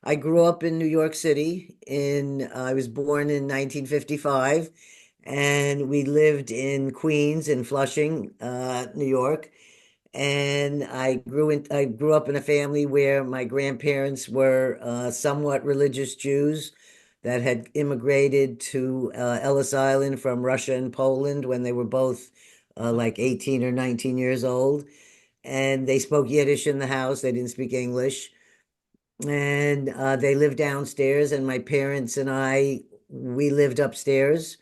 I grew up in New York City I was born in 1955 and we lived in Queens in Flushing, New York. And I grew up in a family where my grandparents were somewhat religious Jews that had immigrated to Ellis Island from Russia and Poland when they were both like 18 or 19 years old. And they spoke Yiddish in the house. They didn't speak English. And they lived downstairs, and my parents and we lived upstairs.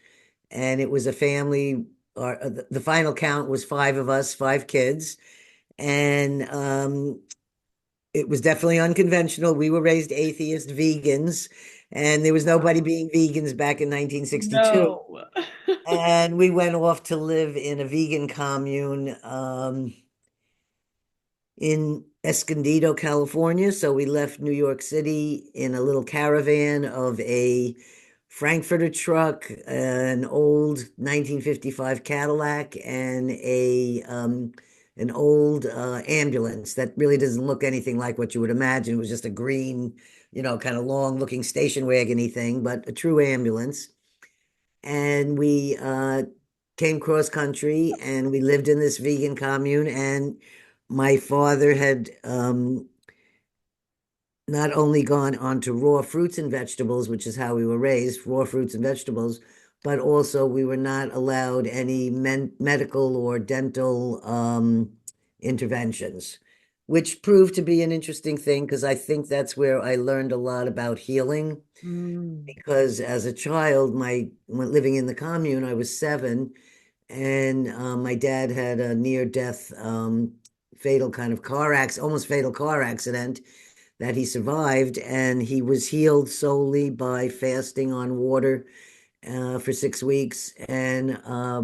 And it was a family, or the final count was five of us, five kids. And it was definitely unconventional. We were raised atheist vegans, and there was nobody Wow. being vegans back in 1962. No. And we went off to live in a vegan commune in Escondido, California. So we left New York City in a little caravan of a Frankfurter truck, an old 1955 Cadillac, and a an old ambulance that really doesn't look anything like what you would imagine. It was just a green, kind of long looking station wagony thing, but a true ambulance. And we came cross country and we lived in this vegan commune. And my father had not only gone on to raw fruits and vegetables, which is how we were raised, raw fruits and vegetables, but also we were not allowed any medical or dental interventions, which proved to be an interesting thing because I think that's where I learned a lot about healing. Mm. Because as a child, when living in the commune, I was 7, and my dad had a near-death, fatal kind of almost fatal car accident that he survived, and he was healed solely by fasting on water for 6 weeks and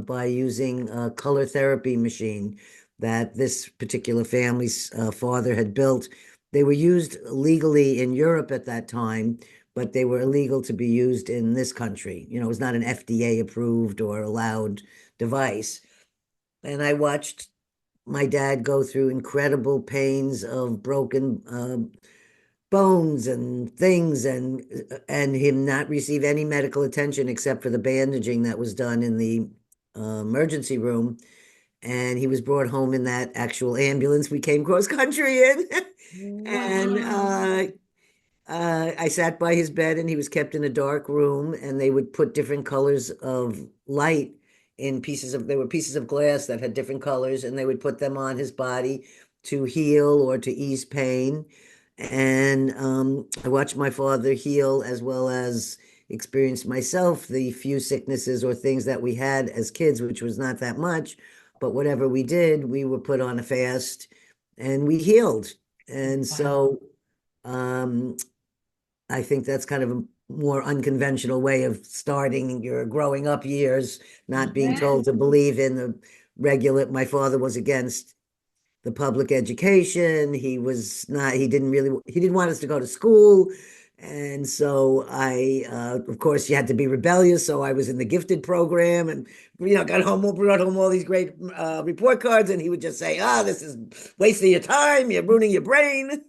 by using a color therapy machine that this particular family's father had built. They were used legally in Europe at that time, but they were illegal to be used in this country. It was not an FDA approved or allowed device. And I watched my dad go through incredible pains of broken bones and things, and him not receive any medical attention except for the bandaging that was done in the emergency room. And he was brought home in that actual ambulance we came cross country in. And Wow. I sat by his bed, and he was kept in a dark room, and they would put different colors of light there were pieces of glass that had different colors, and they would put them on his body to heal or to ease pain. And I watched my father heal as well as experience myself the few sicknesses or things that we had as kids, which was not that much, but whatever we did, we were put on a fast and we healed. And Wow. so um, I think that's kind of a more unconventional way of starting your growing up years, not being Yeah. told to believe in the regular. My father was against the public education. He didn't want us to go to school. And so of course, you had to be rebellious. So I was in the gifted program and, brought home all these great report cards. And he would just say, this is wasting your time. You're ruining your brain.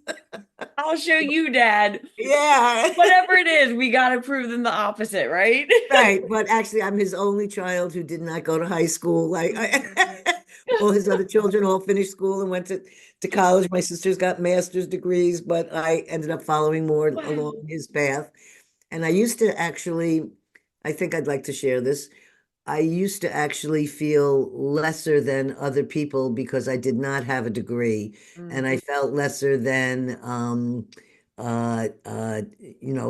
I'll show you, Dad. Yeah. Whatever it is, we got to prove them the opposite, right? Right, but actually, I'm his only child who did not go to high school. All his other children all finished school and went to college. My sisters got master's degrees, but I ended up following more Wow. along his path. And I used to actually, I think I'd like to share this. I used to actually feel lesser than other people because I did not have a degree, and Mm. I felt lesser than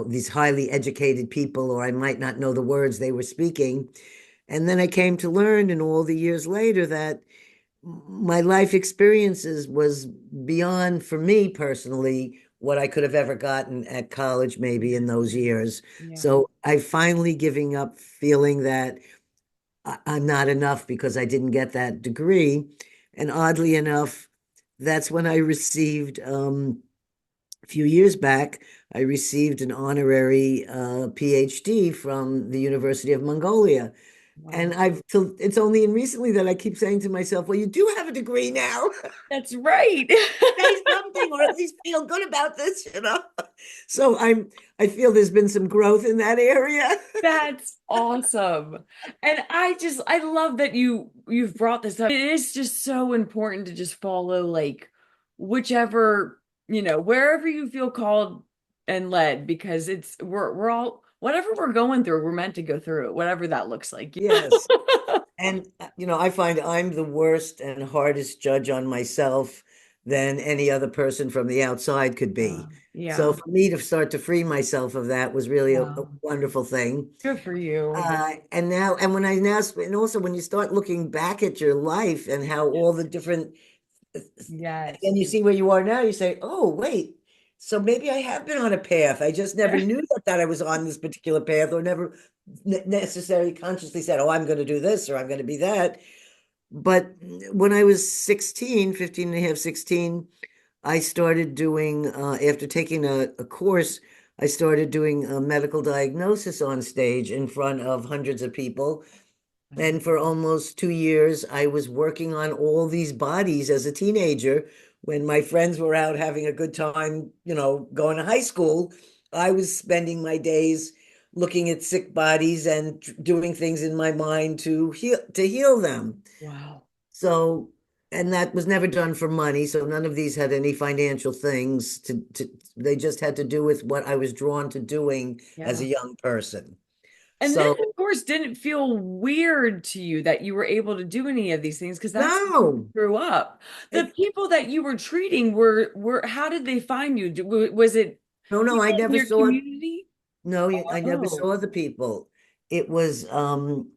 these highly educated people, or I might not know the words they were speaking. And then I came to learn in all the years later that my life experiences was beyond, for me personally, what I could have ever gotten at college, maybe in those years. Yeah. So I finally giving up feeling that I'm not enough because I didn't get that degree. And oddly enough, that's when I received, a few years back, I received an honorary PhD from the University of Mongolia. And Wow. it's only in recently that I keep saying to myself, well, you do have a degree now. That's right. Say something or at least feel good about this. So I feel there's been some growth in that area. That's awesome. And I love that you've brought this up. It is just so important to just follow like whichever, wherever you feel called and led because we're all whatever we're going through, we're meant to go through it, whatever that looks like. Yes. And, I find I'm the worst and hardest judge on myself than any other person from the outside could be. So Yeah. for me to start to free myself of that was really a Wow. wonderful thing. Good for you. And when I now, and also when you start looking back at your life and how all the different, Yes. and you see where you are now, you say, oh, wait, so maybe I have been on a path. I just never knew that I was on this particular path or never necessarily consciously said, oh, I'm going to do this or I'm going to be that. But when I was 16, 15 and a half, 16, I started doing, after taking a course, I started doing a medical diagnosis on stage in front of hundreds of people. And for almost 2 years, I was working on all these bodies as a teenager. When my friends were out having a good time, going to high school, I was spending my days looking at sick bodies and doing things in my mind to heal them. Wow. So, and that was never done for money. So none of these had any financial things they just had to do with what I was drawn to doing as Yeah. a young person. And this, So, of course, didn't feel weird to you that you were able to do any of these things because that's how you no, grew up. The it, people that you were treating were how did they find you? Was it no, no, I people in never your saw. community? No, I never Oh, saw the people. It was um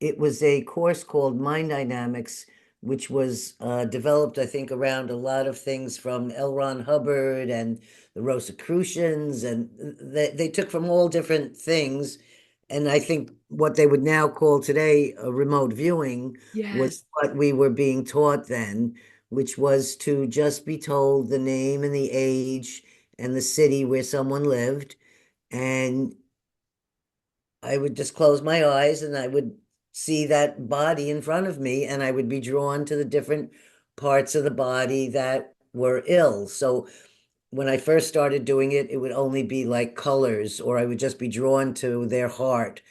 it was a course called Mind Dynamics, which was developed, I think, around a lot of things from L. Ron Hubbard and the Rosicrucians, and they took from all different things. And I think what they would now call today a remote viewing yes. was what we were being taught then, which was to just be told the name and the age and the city where someone lived and I would just close my eyes and I would see that body in front of me, and I would be drawn to the different parts of the body that were ill. So when I first started doing it, it would only be like colors, or I would just be drawn to their heart.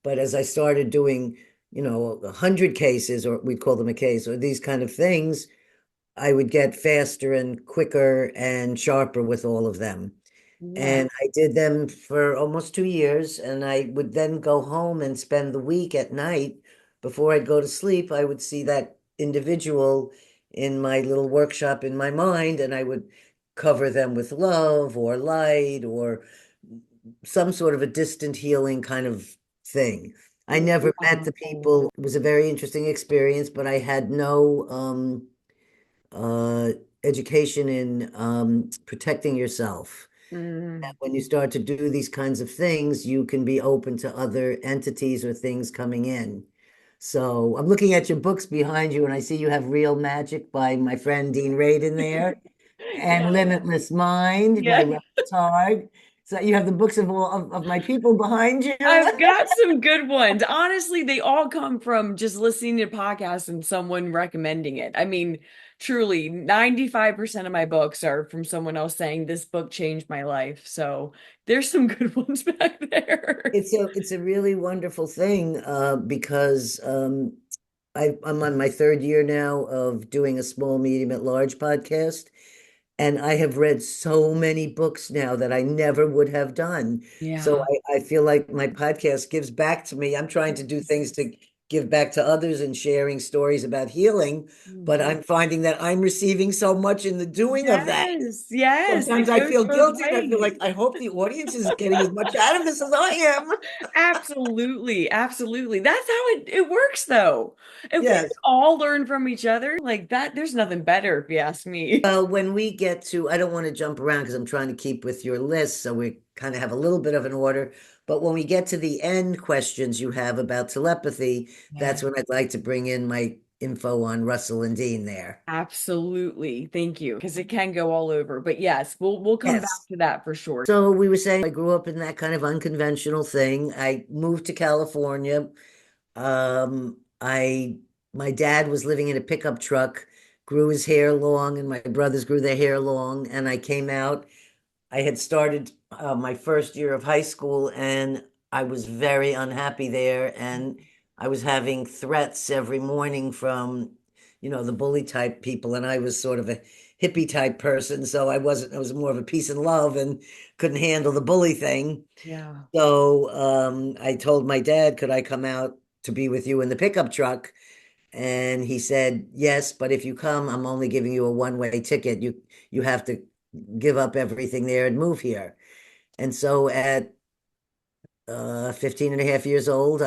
But as I started doing, 100 cases, or we'd call them a case, or these kind of things, I would get faster and quicker and sharper with all of them. Wow. And I did them for almost 2 years. And I would then go home and spend the week at night. Before I'd go to sleep, I would see that individual in my little workshop in my mind, and I would cover them with love or light or some sort of a distant healing kind of thing. I never met the Wow. people. It was a very interesting experience, but I had no uh, education in protecting yourself. Mm. When you start to do these kinds of things, you can be open to other entities or things coming in. So I'm looking at your books behind you, and I see you have Real Magic by my friend Dean Raid in there, and Yeah. Limitless Mind by Yeah. Russ Hard. So you have the books of all of my people behind you. I've got some good ones. Honestly, they all come from just listening to podcasts and someone recommending it. I mean, truly, 95% of my books are from someone else saying this book changed my life. So there's some good ones back there. It's a really wonderful thing because I'm on my third year now of doing a small, medium, at large podcast. And I have read so many books now that I never would have done. So Yeah. I feel like my podcast gives back to me. I'm trying to do things to give back to others and sharing stories about healing, but Mhm. I'm finding that I'm receiving so much in the doing of that. Yes, yes, Sometimes it I goes feel both guilty and I feel like ways. I hope the audience is getting as much out of this as I am. Absolutely, absolutely. That's how it works though. If we Yes. could all learn from each other like that, there's nothing better if you ask me. Well, when we get to, I don't want to jump around because I'm trying to keep with your list, so we kind of have a little bit of an order. But when we get to the end questions you have about telepathy, Yeah. that's when I'd like to bring in my info on Russell and Dean there. Absolutely. Thank you. Because it can go all over. But yes, we'll come back Yes. to that for sure. So we were saying I grew up in that kind of unconventional thing. I moved to California. I my dad was living in a pickup truck, grew his hair long, and my brothers grew their hair long, and I came out. I had started my first year of high school, and I was very unhappy there, and I was having threats every morning from, the bully type people, and I was sort of a hippie type person, so I wasn't. I was more of a peace and love, and couldn't handle the bully thing. Yeah. So I told my dad, could I come out to be with you in the pickup truck? And he said, yes, but if you come, I'm only giving you a one-way ticket. You have to give up everything there and move here. And so at 15 and a half years old,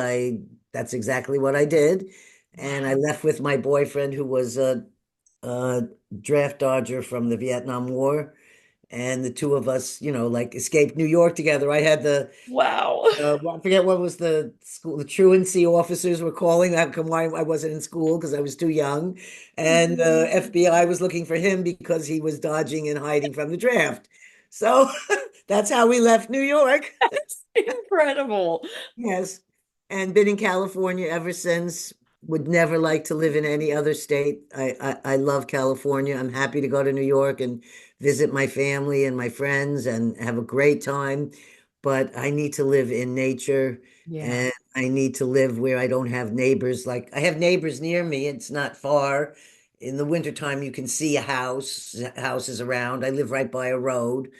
that's exactly what I did. And I Wow. left with my boyfriend, who was a draft dodger from the Vietnam War. And the two of us, like escaped New York together. I had Wow. I forget what was the school, the truancy officers were calling. That come why I wasn't in school because I was too young. And the FBI was looking for him because he was dodging and hiding from the draft. So that's how we left New York. That's incredible. Yes. And been in California ever since. Would never like to live in any other state. I love California. I'm happy to go to New York and visit my family and my friends and have a great time. But I need to live in nature, Yeah. and I need to live where I don't have neighbors. Like I have neighbors near me. It's not far. In the wintertime, you can see houses around. I live right by a road,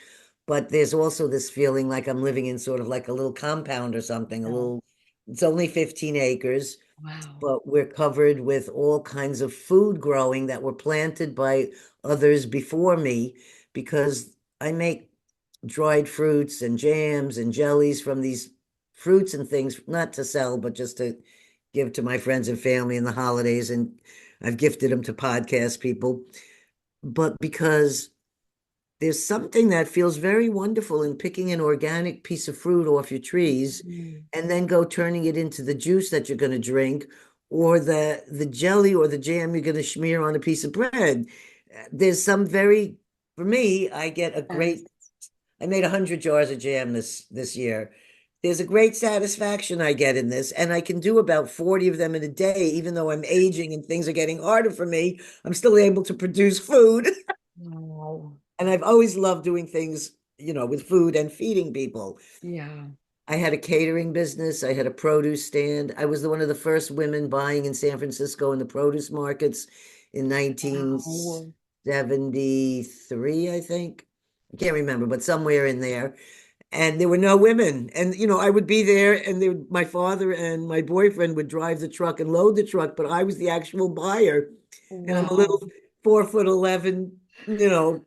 but there's also this feeling like I'm living in sort of like a little compound or something, Yeah. it's only 15 acres, Wow. but we're covered with all kinds of food growing that were planted by others before me because I make dried fruits and jams and jellies from these fruits and things, not to sell, but just to give to my friends and family in the holidays. And I've gifted them to podcast people. But because there's something that feels very wonderful in picking an organic piece of fruit off your trees Mm. and then go turning it into the juice that you're going to drink or the jelly or the jam you're going to smear on a piece of bread. There's some very, for me, Yes. I made 100 jars of jam this year. There's a great satisfaction I get in this, and I can do about 40 of them in a day, even though I'm aging and things are getting harder for me. I'm still able to produce food. Wow. And I've always loved doing things, with food and feeding people. Yeah. I had a catering business. I had a produce stand. I was one of the first women buying in San Francisco in the produce markets in Wow. 1973, I think. I can't remember, but somewhere in there. And there were no women. And, I would be there and my father and my boyfriend would drive the truck and load the truck, but I was the actual buyer. And I'm a Wow. little 4'11", and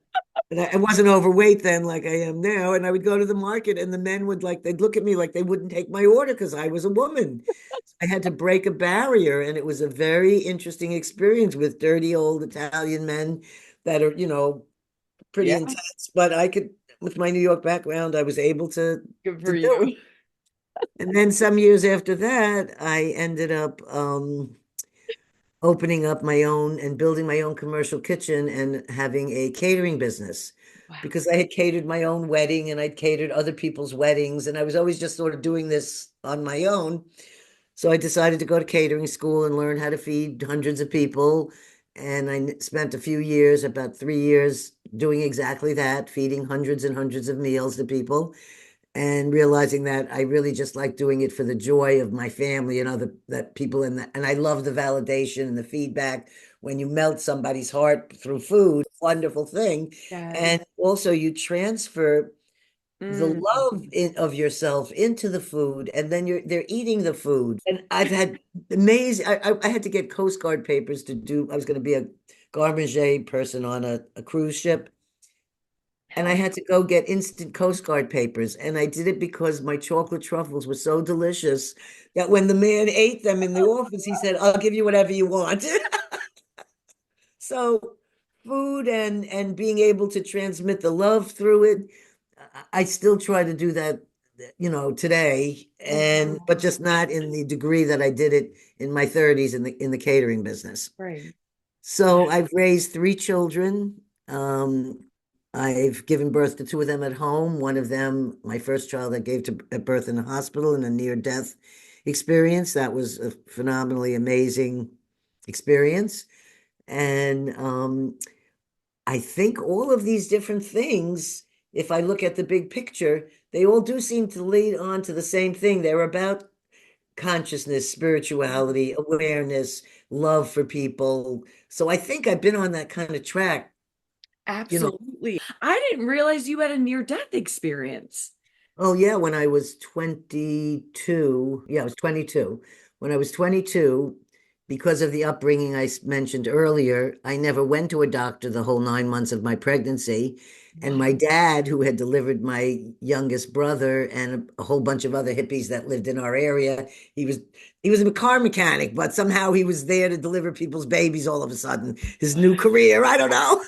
I wasn't overweight then like I am now. And I would go to the market and the men they'd look at me like they wouldn't take my order because I was a woman. I had to break a barrier. And it was a very interesting experience with dirty old Italian men that are, pretty Yeah. intense. But with my New York background, I was able Good for to do it. you. And then some years after that, I ended up opening up my own and building my own commercial kitchen and having a catering business Wow. because I had catered my own wedding and I'd catered other people's weddings and I was always just sort of doing this on my own. So I decided to go to catering school and learn how to feed hundreds of people. And spent a few years, about 3 years, doing exactly that, feeding hundreds and hundreds of meals to people and realizing that I really just like doing it for the joy of my family and other that people and I love the validation and the feedback when you melt somebody's heart through food, wonderful thing. Yes. And also you transfer the Mm. love of yourself into the food and then they're eating the food. And I've had amazing I had to get Coast Guard papers to do I was going to be a garde person on a cruise ship and I Yeah. had to go get instant Coast Guard papers. And I did it because my chocolate truffles were so delicious that when the man ate them in the office, he said, I'll give you whatever you want. So food and being able to transmit the love through it, I still try to do that, today, and but Wow. just not in the degree that I did it in my 30s in the catering business. Right. Wow. So I've raised three children. Um, I've given birth to two of them at home. One of them, my first child, I gave to at birth in a hospital in a near death experience. That was a phenomenally amazing experience. And I think all of these different things, if I look at the big picture, they all do seem to lead on to the same thing. They're about consciousness, spirituality, awareness, love for people. So I think I've been on that kind of track, you know. Absolutely. I didn't realize you had a near-death experience. Oh yeah, when I was 22, yeah, I was 22. When I was 22, because of the upbringing mentioned earlier, I never went to a doctor the whole 9 months of my pregnancy. And my Wow. dad, who had delivered my youngest brother and a whole bunch of other hippies that lived in our area, he was he was a car mechanic, but somehow he was there to deliver people's babies all of a sudden. His new career, I don't know.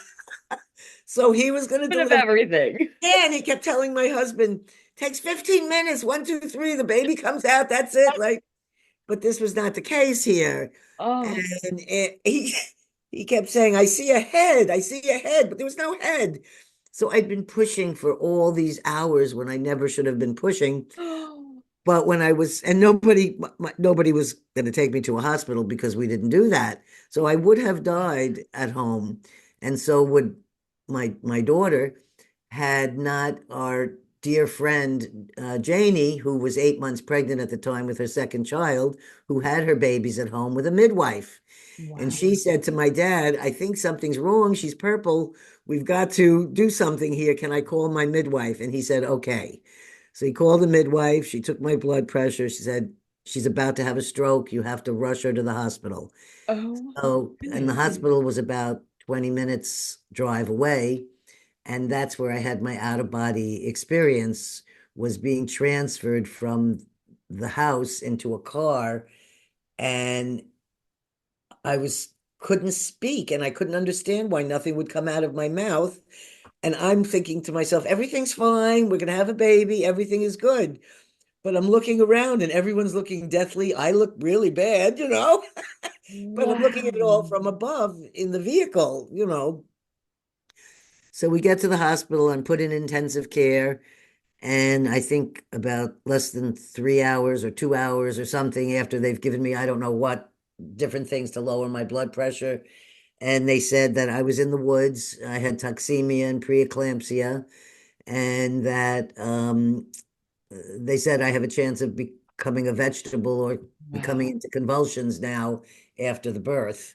So he was going to Bit of deliver. everything. Yeah, and he kept telling my husband, takes 15 minutes, 1, 2, 3, the baby comes out, that's it. Like, but this was not the case here. Oh, And he kept saying, I see a head, I see a head, but there was no head. So I'd been pushing for all these hours when I never should have been pushing. oh, But when I was, and nobody was going to take me to a hospital because we didn't do that. So I would have died at home. And so would my daughter, had not our dear friend Janie, who was 8 months pregnant at the time with her second child, who had her babies at home with a midwife. And wow. she said to my dad, I think something's wrong. She's purple. We've got to do something here. Can I call my midwife? And he said, okay. So he called the midwife. She took my blood pressure. She said, she's about to have a stroke. You have to rush her to the hospital. Oh, So, and the goodness. hospital was about 20 minutes drive away. And that's where I had my out of body experience, was being transferred from the house into a car. And I was couldn't speak and I couldn't understand why nothing would come out of my mouth. And I'm thinking to myself, everything's fine. We're going to have a baby. Everything is good. But I'm looking around and everyone's looking deathly. I look really bad, you know, but I'm looking at it all Wow. from above in the vehicle, you know. So we get to the hospital. I'm put in intensive care. And I think about less than 3 hours or 2 hours or something after they've given me, I don't know what, different things to lower my blood pressure. And they said that I was in the woods. I had toxemia and preeclampsia, and that they said I have a chance of becoming a vegetable or becoming Wow. into convulsions now after the birth.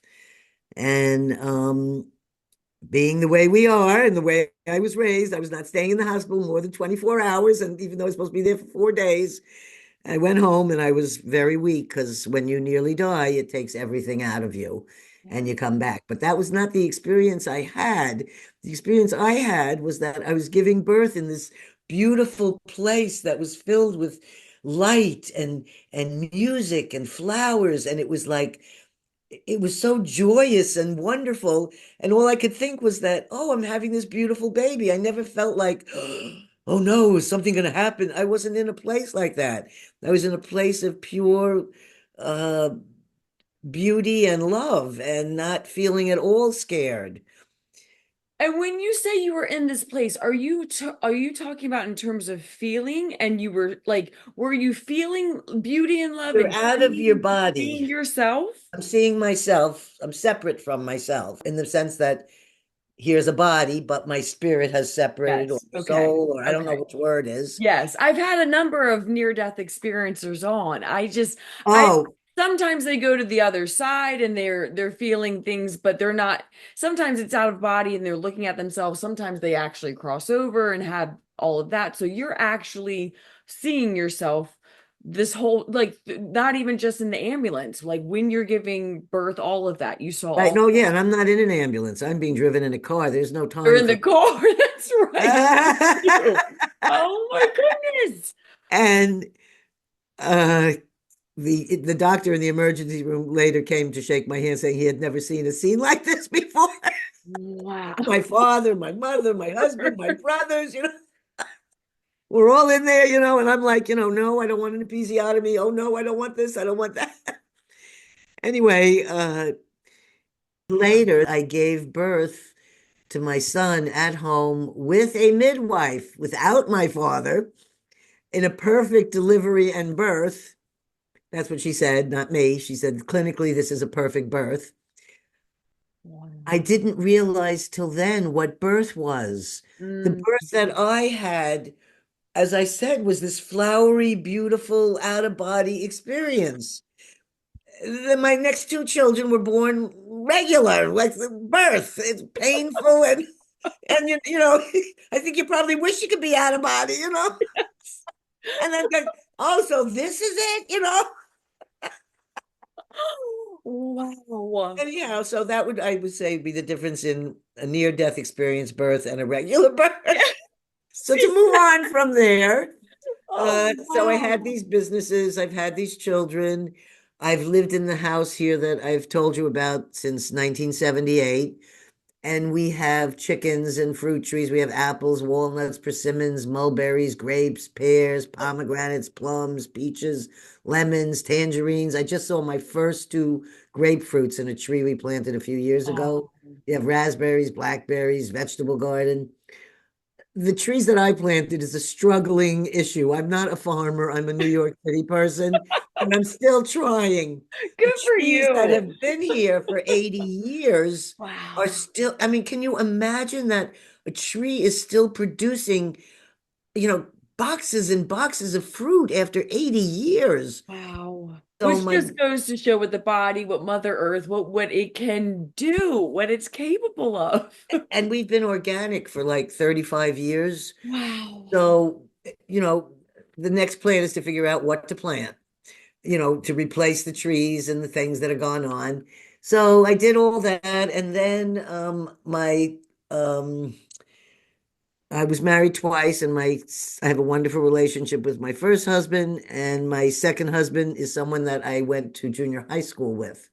And being the way we are and the way I was raised, I was not staying in the hospital more than 24 hours. And even though I was supposed to be there for 4 days, I went home and I was very weak because when you nearly die, it takes everything out of you and Yeah. you come back. But that was not the experience I had. The experience I had was that I was giving birth in this beautiful place that was filled with light and music and flowers. And it was like, it was so joyous and wonderful. And all I could think was that, oh, I'm having this beautiful baby. I never felt like, oh no, is something going to happen? I wasn't in a place like that. I was in a place of pure uh, beauty and love and not feeling at all scared. And when you say you were in this place, are you talking about in terms of feeling and you were like, were you feeling beauty and love You're and out of your seeing body. yourself? I'm seeing myself. I'm separate from myself in the sense that here's a body, but my spirit has separated, or Yes. Okay. soul, or I don't know Okay. which word is. Yes, I've had a number of near-death experiencers on. I Oh, sometimes they go to the other side and they're feeling things, but they're not. Sometimes it's out of body and they're looking at themselves. Sometimes they actually cross over and have all of that. So you're actually seeing yourself this whole like not even just in the ambulance, like when you're giving birth, all of that. You saw right. all No, yeah, and I'm not in an ambulance. I'm being driven in a car. There's no you're time in the for. car. That's right. You. Oh my goodness. And uh the doctor in the emergency room later came to shake my hand, saying he had never seen a scene like this before. Wow. My father, my mother, my husband, my brothers, we're all in there, and I'm like, no, I don't want an episiotomy. Oh no, I don't want this, I don't want that. Anyway, later I gave birth to my son at home with a midwife, without my father, in a perfect delivery and birth. That's what she said, not me. She said, clinically, this is a perfect birth. Wow. I didn't realize till then what birth was. The Mm. birth that I had, as I said, was this flowery, beautiful, out of body experience. Then my next two children were born regular, like the birth. It's painful and you know, I think you probably wish you could be out of body, you know. And then like, oh, so this is it, you know. Wow. Anyhow, so that would I would say be the difference in a near-death experience birth and a regular birth. So to move on from there, Oh, so I had wow. these businesses, I've had these children. I've lived in the house here that I've told you about since 1978. And we have chickens and fruit trees. We have apples, walnuts, persimmons, mulberries, grapes, pears, pomegranates, plums, peaches, lemons, tangerines. I just saw my first two grapefruits in a tree we planted a few years ago. Wow. You have raspberries, blackberries, vegetable garden. The trees that I planted is a struggling issue. I'm not a farmer, I'm a New York City person, and I'm still trying. The Good for trees that you. have been here for 80 years are Wow. still, I mean, can you imagine that a tree is still producing, you know, boxes and boxes of fruit after 80 years? Wow. So Which my just goes to show with the body, what Mother Earth, what it can do, what it's capable of. and we've been organic for like 35 years. Wow. So, you know, the next plan is to figure out what to plant, you know, to replace the trees and the things that have gone on. So I did all that, and then my um I was married twice, and I have a wonderful relationship with my first husband, and my second husband is someone that I went to junior high school with,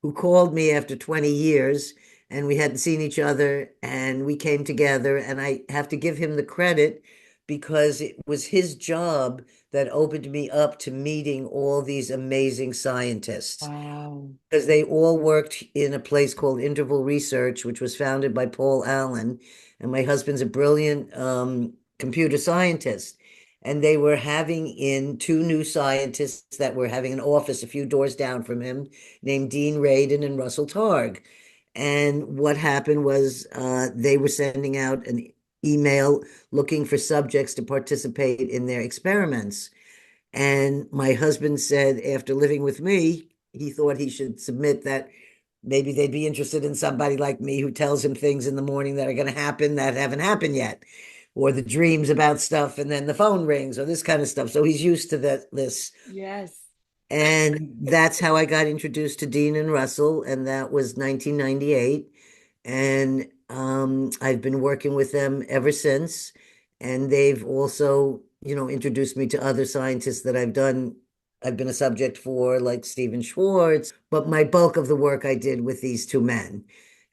who called me after 20 years, and we hadn't seen each other, and we came together, and I have to give him the credit because it was his job that opened me up to meeting all these amazing scientists Wow. because they all worked in a place called Interval Research, which was founded by Paul Allen. And my husband's a brilliant computer scientist. And they were having in two new scientists that were having an office a few doors down from him named Dean Radin and Russell Targ. And what happened was they were sending out an email looking for subjects to participate in their experiments. And my husband said, after living with me, he thought he should submit that maybe they'd be interested in somebody like me who tells him things in the morning that are going to happen that haven't happened yet, or the dreams about stuff, and then the phone rings, or this kind of stuff. So he's used to this. Yes. And that's how I got introduced to Dean and Russell, and that was 1998. And I've been working with them ever since. And they've also, you know, introduced me to other scientists that I've been a subject for, like Stephen Schwartz, but my bulk of the work I did with these two men.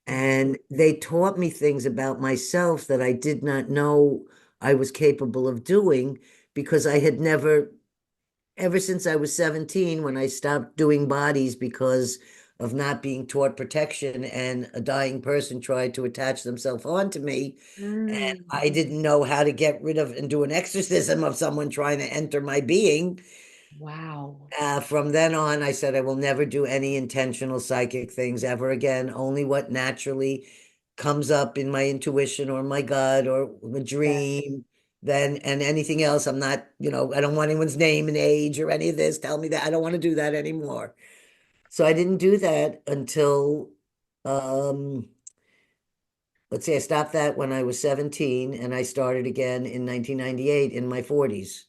And they taught me things about myself that I did not know I was capable of doing because I had never ever since I was 17, when I stopped doing bodies because of not being taught protection, and a dying person tried to attach themselves onto me, and Mm. I didn't know how to get rid of and do an exorcism of someone trying to enter my being. Wow. From then on, I said I will never do any intentional psychic things ever again, only what naturally comes up in my intuition or my gut or a Yeah. dream. Then, and anything else, I'm not, you know, I don't want anyone's name and age or any of this. Tell me that. I don't want to do that anymore. So I didn't do that until, um, let's see, I stopped that when I was 17 and I started again in 1998 in my 40s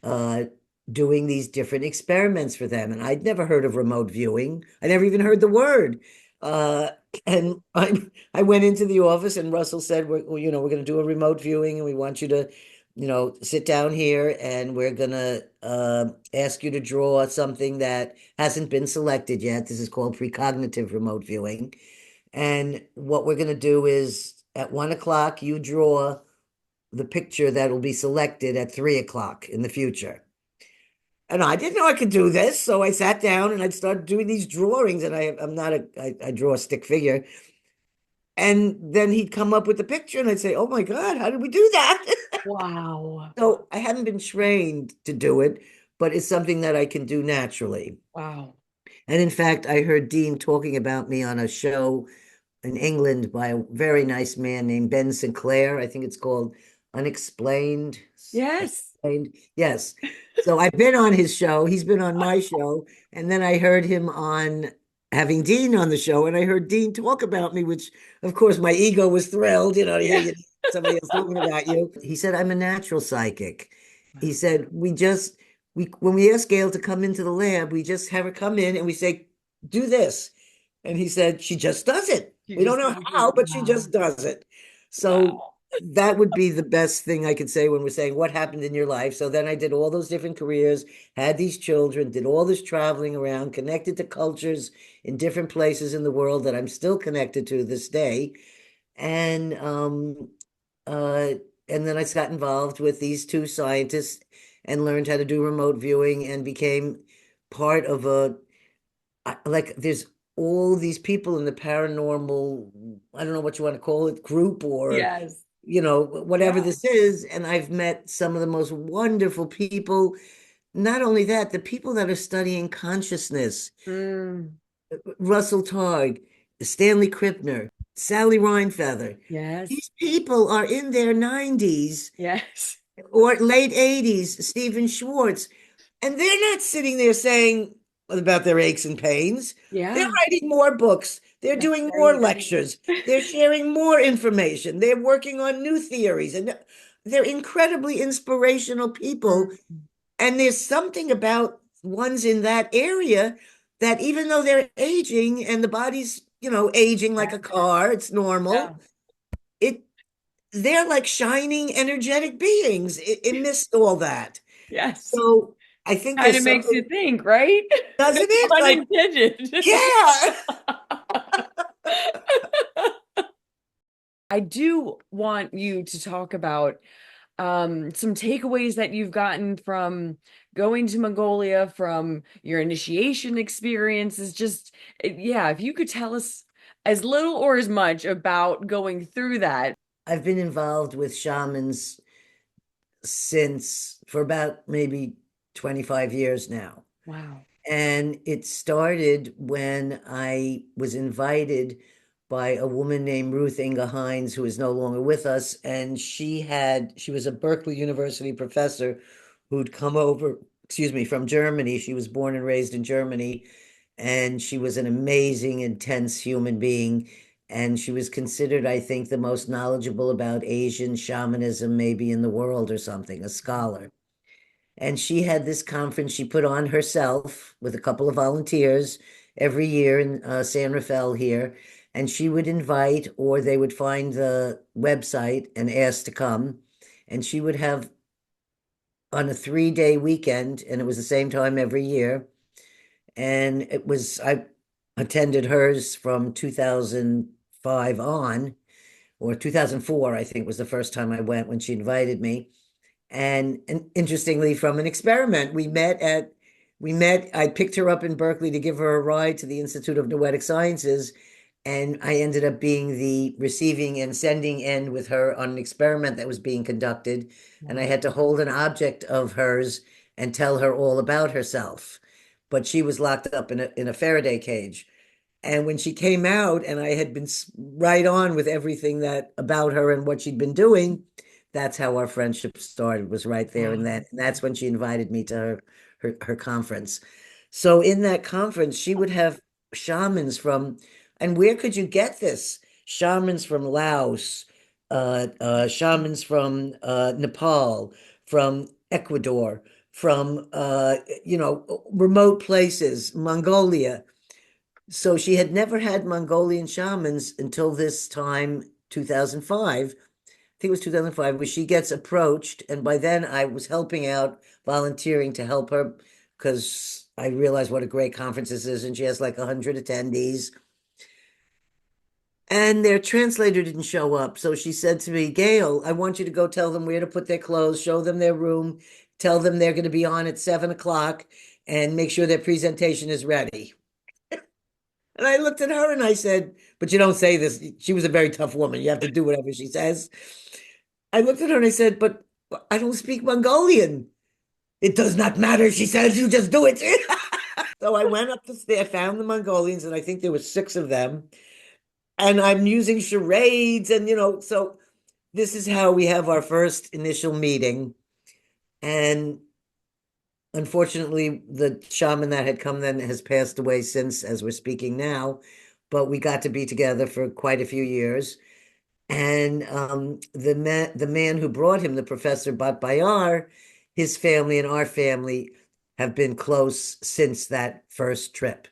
uh, doing these different experiments for them. And I'd never heard of remote viewing. I never even heard the word. Uh, and I went into the office and Russell said, you know, we're going to do a remote viewing and we want you to, you know, sit down here and we're going to ask you to draw something that hasn't been selected yet. This is called precognitive remote viewing. And what we're going to do is at 1 o'clock, you draw the picture that will be selected at 3 o'clock in the future. And I didn't know I could do this, so I sat down and I started doing these drawings. And I'm not I draw a stick figure. And then he'd come up with the picture, and I'd say, "Oh my God, how did we do that?" Wow. So I hadn't been trained to do it, but it's something that I can do naturally. Wow. And in fact, I heard Dean talking about me on a show in England by a very nice man named Ben Sinclair. I think it's called Unexplained. Yes. Explained. Yes. So I've been on his show. He's been on my show. And then I heard him on having Dean on the show. And I heard Dean talk about me, which of course my ego was thrilled, to hear Yeah. you, somebody else talking about you. He said, I'm a natural psychic. He said, when we ask Gail to come into the lab, we just have her come in and we say, do this. And he said, she just does it. You We don't just know gotta do how, it. but she Wow. just does it. So Wow. that would be the best thing I could say when we're saying what happened in your life. So then I did all those different careers, had these children, did all this traveling around, connected to cultures in different places in the world that I'm still connected to this day. And uh and then I got involved with these two scientists and learned how to do remote viewing and became part of like there's all these people in the paranormal, I don't know what you want to call it, group or Yes. whatever Yeah. this is. And I've met some of the most wonderful people. Not only that, the people that are studying consciousness, Mm. Russell Targ, Stanley Krippner, Sally Rhinefeather. Yes. These people are in their 90s Yes. or late 80s, Stephen Schwartz, and they're not sitting there saying about their aches and pains. They're Yeah. writing more books. They're That's doing more right. lectures. They're sharing more information. They're working on new theories. And they're incredibly inspirational people. Mm. And there's something about ones in that area that even though they're aging and the body's, aging like a Yeah. car, it's Yeah. normal. It they're like shining energetic beings. It missed all that. Yes. So I think Kind there's of makes you something, think, right? doesn't it? Pun Like, intended. yeah. I do want you to talk about some takeaways that you've gotten from going to Mongolia, from your initiation experiences. Just, yeah, if you could tell us as little or as much about going through that. I've been involved with shamans since for about maybe 25 years now. Wow. And it started when I was invited by a woman named Ruth Inga Hines, who is no longer with us. And she was a Berkeley University professor who'd come over, excuse me, from Germany. She was born and raised in Germany. And she was an amazing, intense human being. And she was considered, I think, the most knowledgeable about Asian shamanism, maybe in the world or something, a scholar. And she had this conference she put on herself with a couple of volunteers every year in San Rafael here. And she would invite, or they would find the website and ask to come. And she would have on a 3-day weekend, and it was the same time every year. And I attended hers from 2005 on, or 2004, I think was the first time I went when she invited me. And interestingly, from an experiment, I picked her up in Berkeley to give her a ride to the Institute of Noetic Sciences. And I ended up being the receiving and sending end with her on an experiment that was being conducted. And I Wow. had to hold an object of hers and tell her all about herself. But she was locked up in a Faraday cage. And when she came out and I had been right on with everything that about her and what she'd been doing, that's how our friendship started, was right there and Wow. then. And that's when she invited me to her conference. So in that conference, she would have shamans from, and where could you get this? Shamans from Laos, shamans from Nepal, from Ecuador, from remote places, Mongolia. So she had never had Mongolian shamans until this time, 2005. I think it was 2005, where she gets approached. And by then I was helping out, volunteering to help her because I realized what a great conference this is. And she has like 100 attendees. And their translator didn't show up. So she said to me, Gail, I want you to go tell them where to put their clothes, show them their room, tell them they're going to be on at 7 o'clock, and make sure their presentation is ready. And I looked at her and I said, but you don't say this. She was a very tough woman. You have to do whatever she says. I looked at her and I said, but I don't speak Mongolian. It does not matter, she says, you just do it. So I went up the stairs, found the Mongolians, and I think there were six of them. And I'm using charades, and so this is how we have our first initial meeting. And unfortunately, the shaman that had come then has passed away since, as we're speaking now, but we got to be together for quite a few years. And the man who brought him, the Professor Batbayar, his family and our family have been close since that first trip.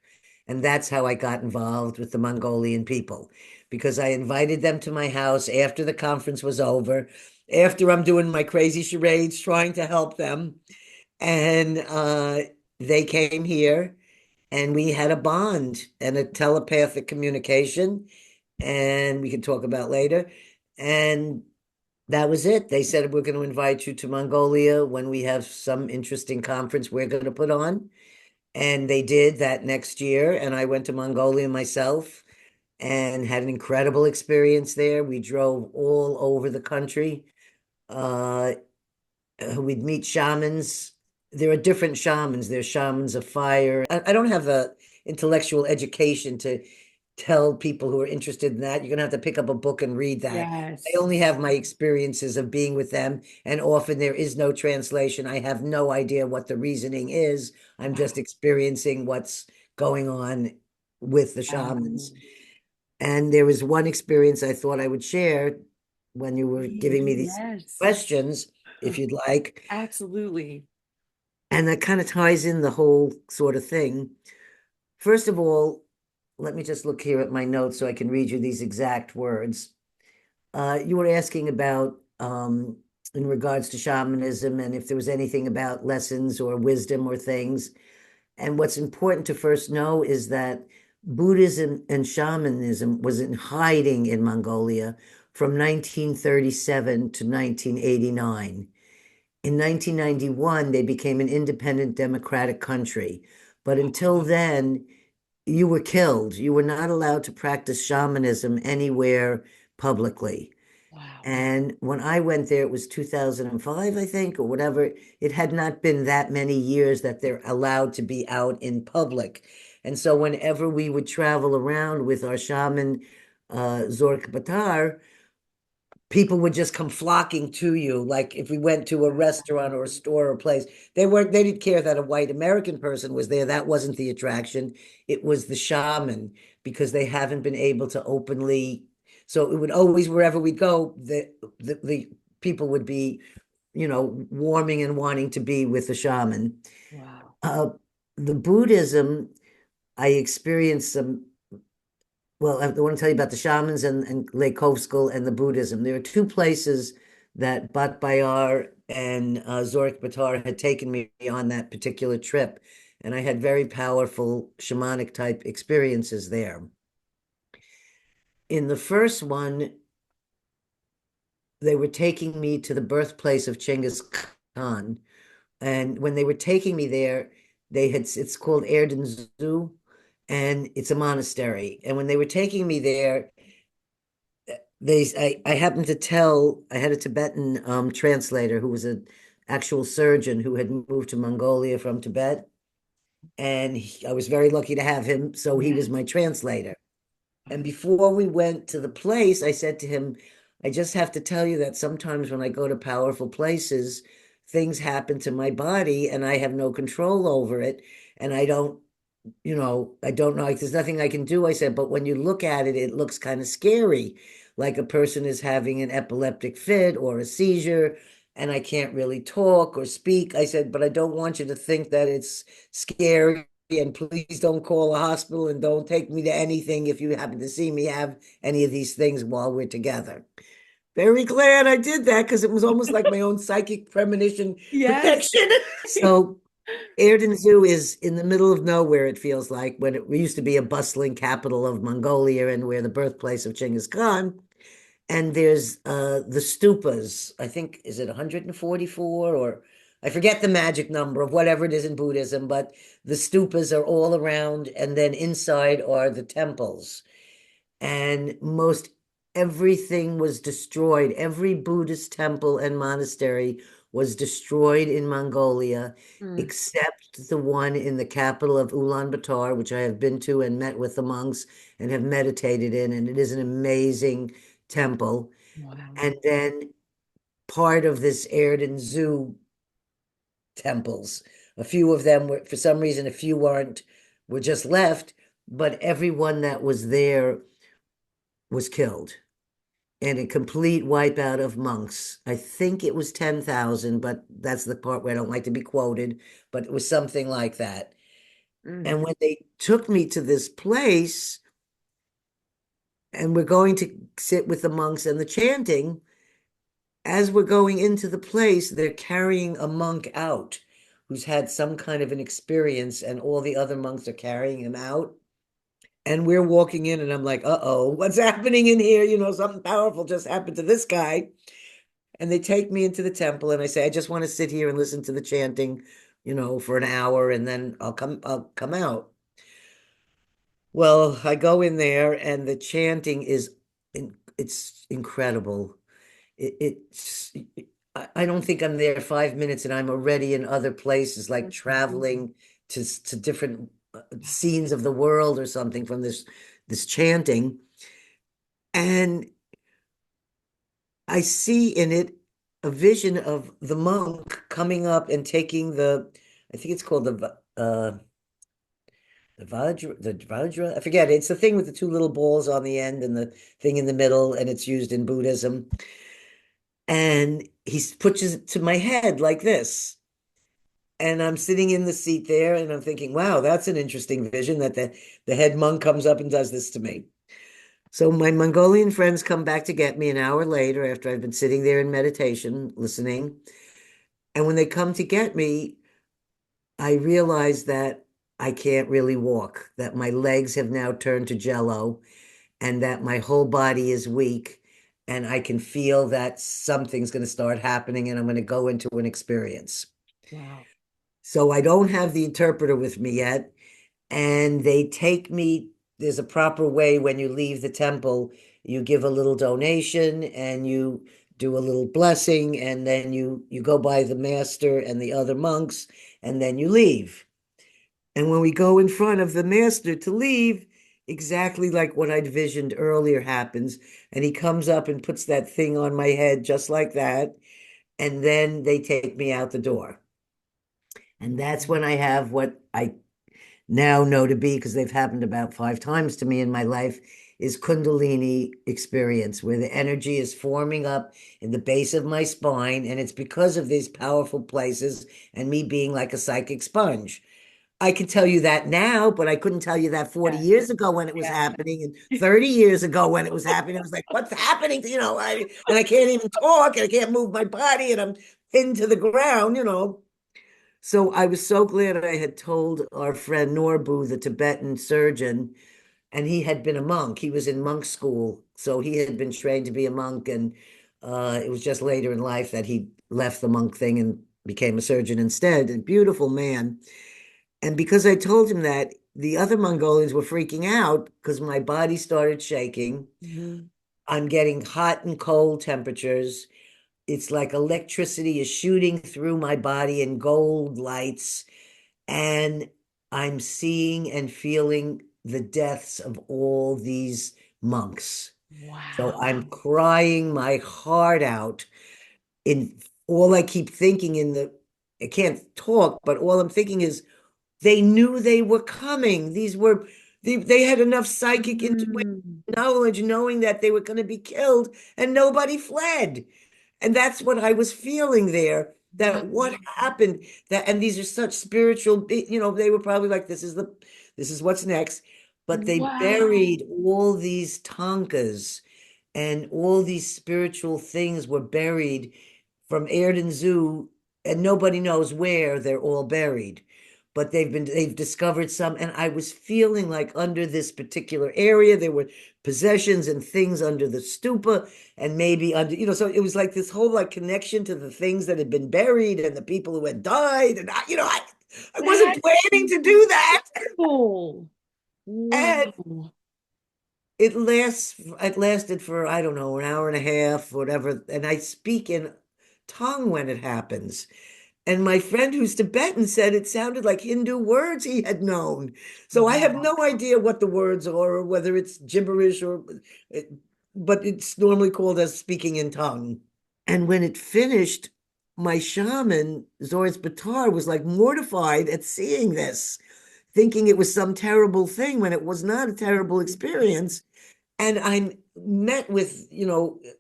And that's how I got involved with the Mongolian people, because I invited them to my house after the conference was over, after I'm doing my crazy charades, trying to help them. And they came here and we had a bond and a telepathic communication, and we can talk about later. And that was it. They said, we're going to invite you to Mongolia when we have some interesting conference we're going to put on. And they did that next year. And I went to Mongolia myself and had an incredible experience there. We drove all over the country. Uh, we'd meet shamans. There are different shamans. There's shamans of fire. I don't have the intellectual education to tell people who are interested in that. You're going to have to pick up a book and read that. I Yes. only have my experiences of being with them, and often there is no translation. I have no idea what the reasoning is. I'm just Wow. experiencing what's going on with the shamans. Wow. And there was one experience I thought I would share when you were giving me these Yes. questions, if you'd like. Absolutely. And that kind of ties in the whole sort of thing. First of all, let me just look here at my notes so I can read you these exact words. You were asking about, in regards to shamanism, and if there was anything about lessons or wisdom or things. And what's important to first know is that Buddhism and shamanism was in hiding in Mongolia from 1937 to 1989. In 1991, they became an independent democratic country. But until then, you were killed. You were not allowed to practice shamanism anywhere publicly. Wow. And when I went there, it was 2005, I think, or whatever. It had not been that many years that they're allowed to be out in public. And so whenever we would travel around with our shaman, Zork Batar, people would just come flocking to you. Like if we went to a restaurant or a store or a place, they didn't care that a white American person was there. That wasn't the attraction. It was the shaman, because they haven't been able to openly. So it would always, wherever we'd go, the people would be, warming and wanting to be with the shaman. Wow. Uh, the Buddhism, I experienced some. Well, I want to tell you about the shamans and Lake Hovsgol and the Buddhism. There are two places that Bat Bayar and Zorik Batar had taken me on that particular trip. And I had very powerful shamanic type experiences there. In the first one, they were taking me to the birthplace of Chinggis Khan. And when they were taking me there, it's called Erden Zoo, and it's a monastery. And when they were taking me there, I happened to tell, I had a Tibetan translator who was an actual surgeon who had moved to Mongolia from Tibet, and I was very lucky to have him, so he was Yes. my translator. And before we went to the place, I said to him, I just have to tell you that sometimes when I go to powerful places, things happen to my body and I have no control over it, and I don't know, like, there's nothing I can do. I said, but when you look at it, it looks kind of scary, like a person is having an epileptic fit or a seizure, and I can't really talk or speak. I said, but I don't want you to think that it's scary. And please don't call a hospital and don't take me to anything if you happen to see me have any of these things while we're together. Very glad I did that, because it was almost like my own psychic premonition Yes. protection. So Erden Zoo is in the middle of nowhere, it feels like, when it used to be a bustling capital of Mongolia and where the birthplace of Genghis Khan. And there's the stupas. I think, is it 144, or I forget the magic number of whatever it is in Buddhism, but the stupas are all around, and then inside are the temples. And most everything was destroyed. Every Buddhist temple and monastery was destroyed in Mongolia, Mm. except the one in the capital of Ulaanbaatar, which I have been to and met with the monks and have meditated in, and it is an amazing temple. Wow. And then part of this Erden Zoo temples. A few of them were, for some reason, a few were just left, but everyone that was there was killed in a complete wipeout of monks. I think it was 10,000, but that's the part where I don't like to be quoted, but it was something like that. Mm. And when they took me to this place, and we're going to sit with the monks and the chanting, as we're going into the place, they're carrying a monk out who's had some kind of an experience, and all the other monks are carrying him out. And we're walking in, and I'm like, uh-oh, what's happening in here? Something powerful just happened to this guy. And they take me into the temple, and I say, I just want to sit here and listen to the chanting, for an hour, and then I'll come out. Well, I go in there, and the chanting it's incredible. It's I don't think I'm there 5 minutes, and I'm already in other places, like traveling to different scenes of the world or something from this chanting. And I see in it a vision of the monk coming up and taking I think it's called the Vajra. I forget. It's the thing with the two little balls on the end and the thing in the middle, and it's used in Buddhism. And he puts it to my head like this. And I'm sitting in the seat there, and I'm thinking, wow, that's an interesting vision that the head monk comes up and does this to me. So my Mongolian friends come back to get me an hour later after I've been sitting there in meditation, listening. And when they come to get me, I realize that I can't really walk, that my legs have now turned to jello, and that my whole body is weak. And I can feel that something's going to start happening, and I'm going to go into an experience. Wow. So I don't have the interpreter with me yet. And they take me. There's a proper way when you leave the temple. You give a little donation and you do a little blessing, and then you go by the master and the other monks, and then you leave. And when we go in front of the master to leave, exactly like what I'd visioned earlier happens. And he comes up and puts that thing on my head just like that. And then they take me out the door. And that's when I have what I now know to be, because they've happened about 5 times to me in my life, is Kundalini experience, where the energy is forming up in the base of my spine. And it's because of these powerful places and me being like a psychic sponge. I can tell you that now, but I couldn't tell you that 40 Yeah. years ago when it was happening, and 30 years ago when it was happening. I was like, what's happening? And I can't even talk, and I can't move my body, and I'm pinned to the ground. So I was so glad I had told our friend Norbu, the Tibetan surgeon, and he had been a monk. He was in monk school, so he had been trained to be a monk, and it was just later in life that he left the monk thing and became a surgeon instead. A beautiful man. And because I told him that, the other Mongolians were freaking out because my body started shaking. Mhm. I'm getting hot and cold temperatures. It's like electricity is shooting through my body in gold lights, and I'm seeing and feeling the deaths of all these monks. So Wow. I'm crying my heart out. In all I keep thinking I can't talk, but all I'm thinking is they knew they were coming. They had enough psychic intuition Mm. knowledge, knowing that they were going to be killed, and nobody fled. And that's what I was feeling there. Wow. That what happened, and these are such spiritual, they were probably like, this is what's next. But they Wow. buried all these tankas, and all these spiritual things were buried from Erden Zoo, and nobody knows where they're all buried. But they've discovered some, and I was feeling like under this particular area there were possessions and things under the stupa, and maybe so it was like this whole like connection to the things that had been buried and the people who had died. And I wasn't That's planning to do that. incredible. And Wow. it lasted for, I don't know, an hour and a half, whatever. And I speak in tongue when it happens. And my friend who's Tibetan said it sounded like Hindu words he had known. So I have Wow. no idea what the words are or whether it's gibberish or, it, but it's normally called as speaking in tongue. And when it finished, my shaman, Zoris Batar, was like mortified at seeing this, thinking it was some terrible thing when it was not a terrible experience. And I met with,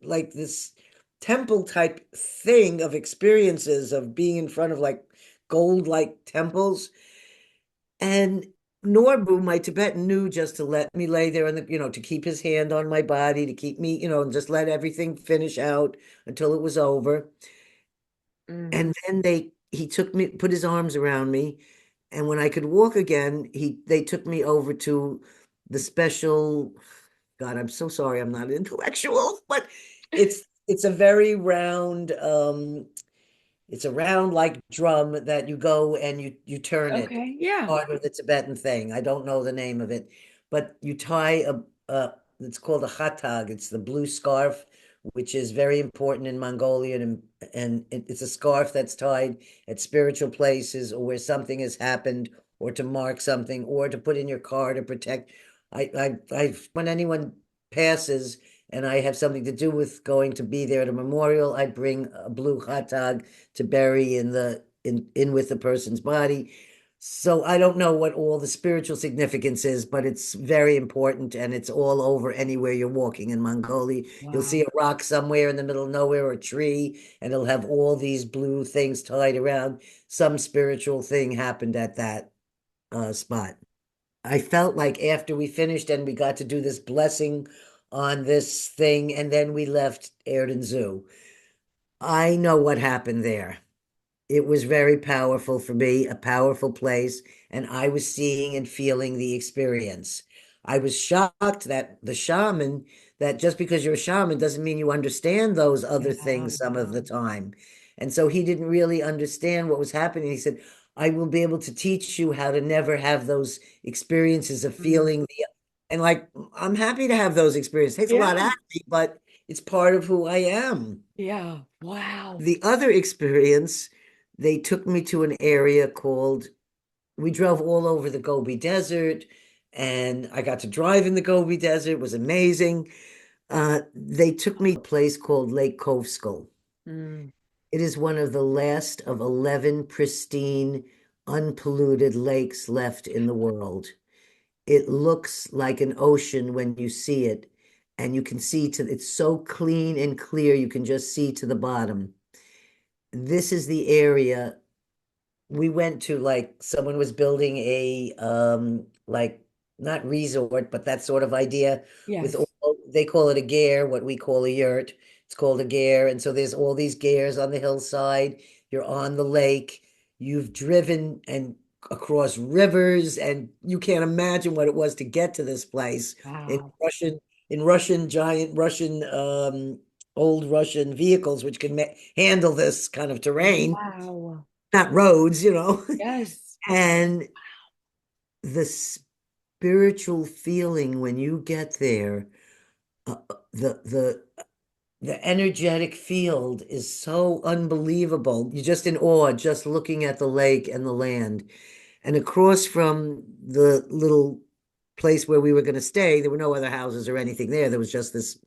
like this temple type thing of experiences of being in front of like gold like temples. And Norbu, my Tibetan, knew just to let me lay there and to keep his hand on my body, to keep me, and just let everything finish out until it was over. Mm. And then he took me, put his arms around me, and when I could walk again, they took me over to the special. God, I'm so sorry, I'm not intellectual, but it's a very round, it's a round like drum that you go and you turn it. Okay. Yeah. Part of the Tibetan thing. I don't know the name of it, but you tie a it's called a hatag. It's the blue scarf, which is very important in Mongolia, and it's a scarf that's tied at spiritual places or where something has happened, or to mark something, or to put in your car to protect. When anyone passes and I have something to do with going to be there at a memorial, I bring a blue hatag to bury in with the person's body. So I don't know what all the spiritual significance is, but it's very important and it's all over anywhere you're walking in Mongolia. You'll see Wow. a rock somewhere in the middle of nowhere or a tree, and it'll have all these blue things tied around. Some spiritual thing happened at that spot. I felt like after we finished and we got to do this blessing on this thing, and then we left Erden Zoo. I know what happened there. It was very powerful for me, a powerful place, and I was seeing and feeling the experience. I was shocked that the shaman, that just because you're a shaman doesn't mean you understand those other Yeah. things some of the time. And so he didn't really understand what was happening. He said, I will be able to teach you how to never have those experiences of Mm. feeling the, and like, I'm happy to have those experiences. It takes a lot Yeah. out of me, but it's part of who I am. Yeah. Wow. The other experience, they took me to an area called, we drove all over the Gobi Desert, and I got to drive in the Gobi Desert. It was amazing. They took me to a place called Lake Kovskull. Mm. It is one of the last of 11 pristine, unpolluted lakes left in the world. It looks like an ocean when you see it, and you can see to, it's so clean and clear, you can just see to the bottom. This is the area we went to, like someone was building a like not resort but that sort of idea with Yes. all, they call it a ger, what we call a yurt. It's called a ger, and so there's all these gers on the hillside. You're on the lake, you've driven and across rivers, and you can't imagine what it was to get to this place in Wow. Russian giant Russian old Russian vehicles which can handle this kind of terrain, Wow. not roads, Yes. And the spiritual feeling when you get there, the energetic field is so unbelievable. You're just in awe just looking at the lake and the land. And across from the little place where we were going to stay, there were no other houses or anything there. There was just this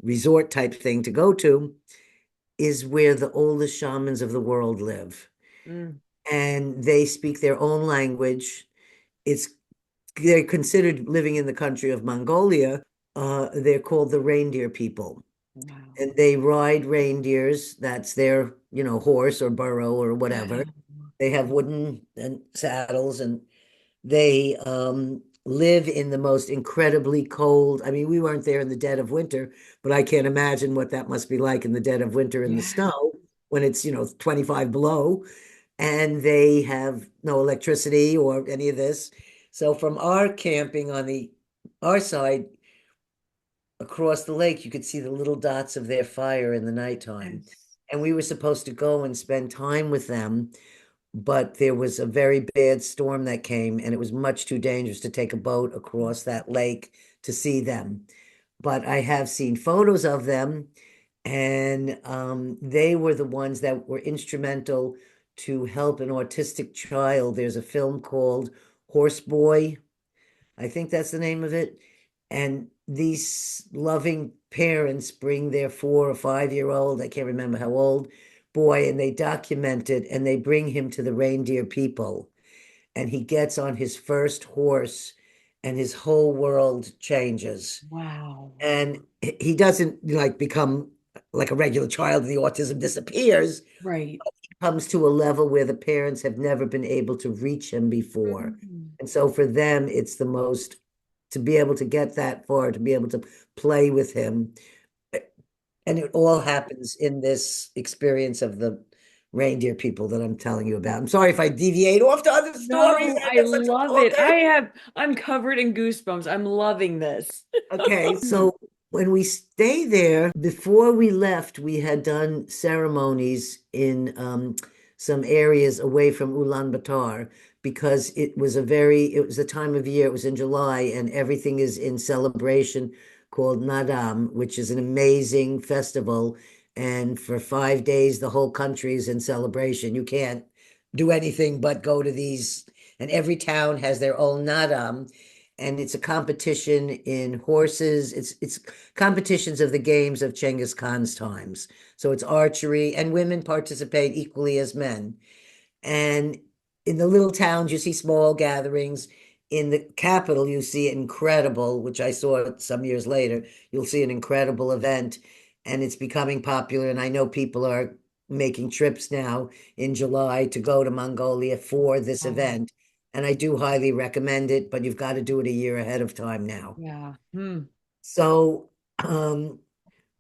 resort type thing to go to, is where the oldest shamans of the world live. Mm. And they speak their own language. It's they're considered living in the country of Mongolia. They're called the reindeer people, Wow. and they ride reindeers. That's their, horse or burro or whatever. Wow. They have wooden and saddles, and they live in the most incredibly cold. I mean, we weren't there in the dead of winter, but I can't imagine what that must be like in the dead of winter in the Yeah. snow when it's, 25 below, and they have no electricity or any of this. So from our camping on our side across the lake, you could see the little dots of their fire in the nighttime. Yes. And we were supposed to go and spend time with them, but there was a very bad storm that came, and it was much too dangerous to take a boat across that lake to see them. But I have seen photos of them, And they were the ones that were instrumental to help an autistic child. There's a film called Horse Boy, I think that's the name of it. And these loving parents bring their 4 or 5 year old, I can't remember how old, boy, and they document it and they bring him to the reindeer people. And he gets on his first horse and his whole world changes. Wow. And he doesn't like become like a regular child, the autism disappears, Right. comes to a level where the parents have never been able to reach him before. Mm. And so for them, it's the most to be able to get that far, to be able to play with him. And it all happens in this experience of the reindeer people that I'm telling you about. I'm sorry if I deviate off to other stories. No, I'm I just such a love it. talker. I'm covered in goosebumps. I'm loving this. Okay, so when we stay there, before we left, we had done ceremonies in some areas away from Ulaanbaatar because it was the time of year, it was in July, and everything is in celebration called Nadam, which is an amazing festival. And for 5 days, the whole country is in celebration. You can't do anything but go to these, and every town has their own Nadam, and it's a competition in horses. It's competitions of the games of Genghis Khan's times. So it's archery, and women participate equally as men. And in the little towns, you see small gatherings. In the capital, you see incredible, which I saw some years later. You'll see an incredible event, and it's becoming popular. And I know people are making trips now in July to go to Mongolia for this Wow. event. And I do highly recommend it, but you've got to do it a year ahead of time now. Yeah. Hmm. So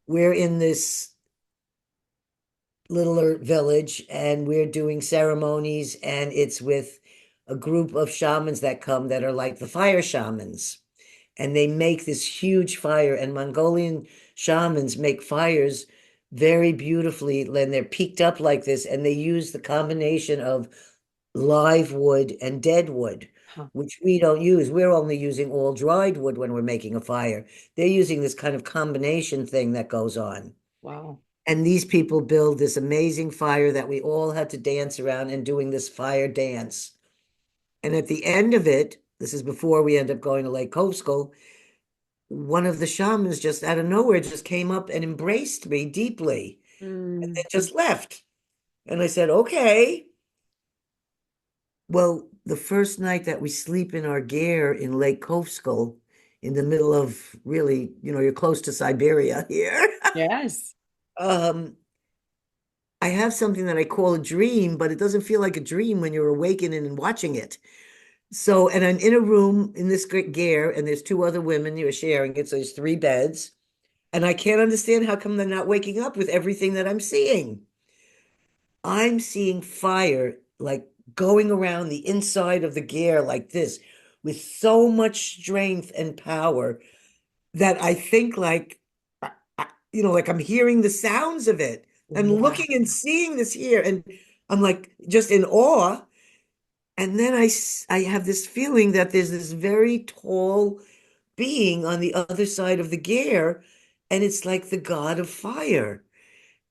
we're in this littler village and we're doing ceremonies, and it's with a group of shamans that come that are like the fire shamans, and they make this huge fire, and Mongolian shamans make fires very beautifully when they're peaked up like this, and they use the combination of live wood and dead wood, Huh. which we don't use. We're only using all dried wood when we're making a fire. They're using this kind of combination thing that goes on. Wow. And these people build this amazing fire that we all had to dance around and doing this fire dance. And at the end of it, this is before we end up going to Lake Hovsgol, one of the shamans just out of nowhere just came up and embraced me deeply and then Mm. just left. And I said, okay. Well, the first night that we sleep in our ger in Lake Hovsgol, in the middle of really, you're close to Siberia here. Yes. um, I have something that I call a dream, but it doesn't feel like a dream when you're awakening and watching it. So, and I'm in a room in this ger, and there's two other women who are sharing it. So there's 3 beds. And I can't understand how come they're not waking up with everything that I'm seeing. I'm seeing fire like going around the inside of the ger like this with so much strength and power that I think like, like I'm hearing the sounds of it. I'm Wow. looking and seeing this here, and I'm like just in awe. And then I have this feeling that there's this very tall being on the other side of the ger, and it's like the god of fire.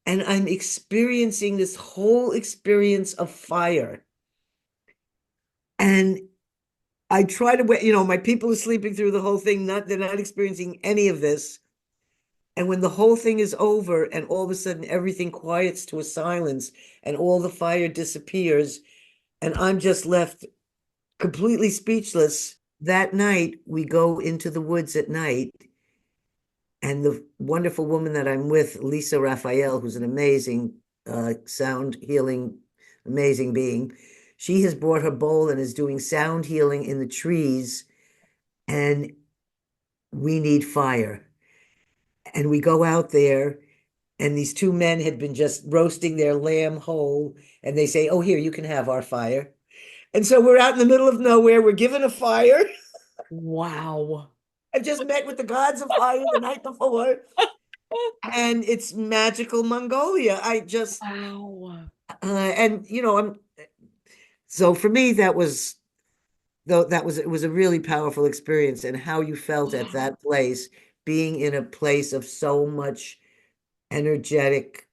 And I'm experiencing this whole experience of fire. And I try to, my people are sleeping through the whole thing, they're not experiencing any of this. And when the whole thing is over and all of a sudden everything quiets to a silence and all the fire disappears, and I'm just left completely speechless. That night, we go into the woods at night, and the wonderful woman that I'm with, Lisa Raphael, who's an amazing sound healing, amazing being, she has brought her bowl and is doing sound healing in the trees, and we need fire. And we go out there, and these 2 men had been just roasting their lamb whole, and they say, "Oh, here, you can have our fire." And so we're out in the middle of nowhere. We're given a fire. Wow. I just met with the gods of fire the night before, and it's magical Mongolia. I just, Wow. and I'm so for me that was though that was it was a really powerful experience, and how you felt at Wow. that place, being in a place of so much. energetic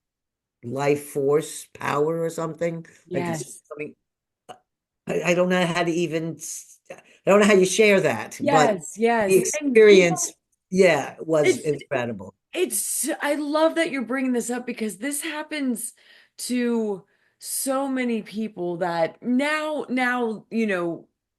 life force power or something. Like it's Yes. coming. I don't know how to even, I don't know how you share that, but Yes, the yes. And experience, yeah, was it's incredible. I love that you're bringing this up because this happens to so many people that now,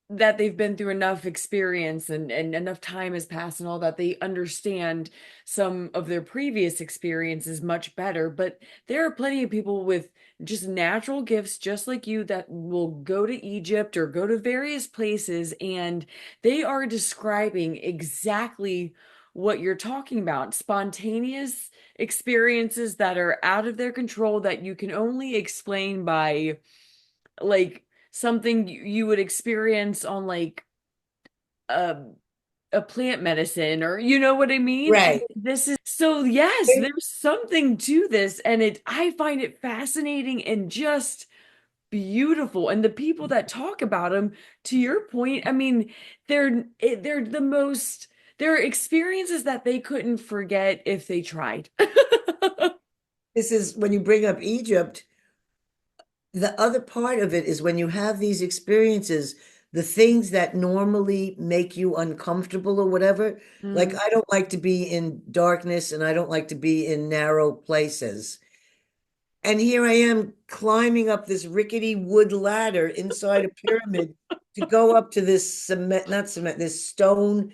that they've been through enough experience and enough time has passed and all that they understand some of their previous experiences much better. But there are plenty of people with just natural gifts, just like you, that will go to Egypt or go to various places and they are describing exactly what you're talking about, spontaneous experiences that are out of their control that you can only explain by like something you would experience on like a a plant medicine, or you know what I mean? And Right. this is so yes, there's something to this and I find it fascinating and just beautiful. And the people that talk about them, to your point, I mean, they're the most, they're experiences that they couldn't forget if they tried. This is when you bring up Egypt, the other part of it is when you have these experiences, the things that normally make you uncomfortable or whatever, like Mm. I don't like to be in darkness and I don't like to be in narrow places. And here I am climbing up this rickety wood ladder inside a pyramid to go up to this cement, not cement, this stone,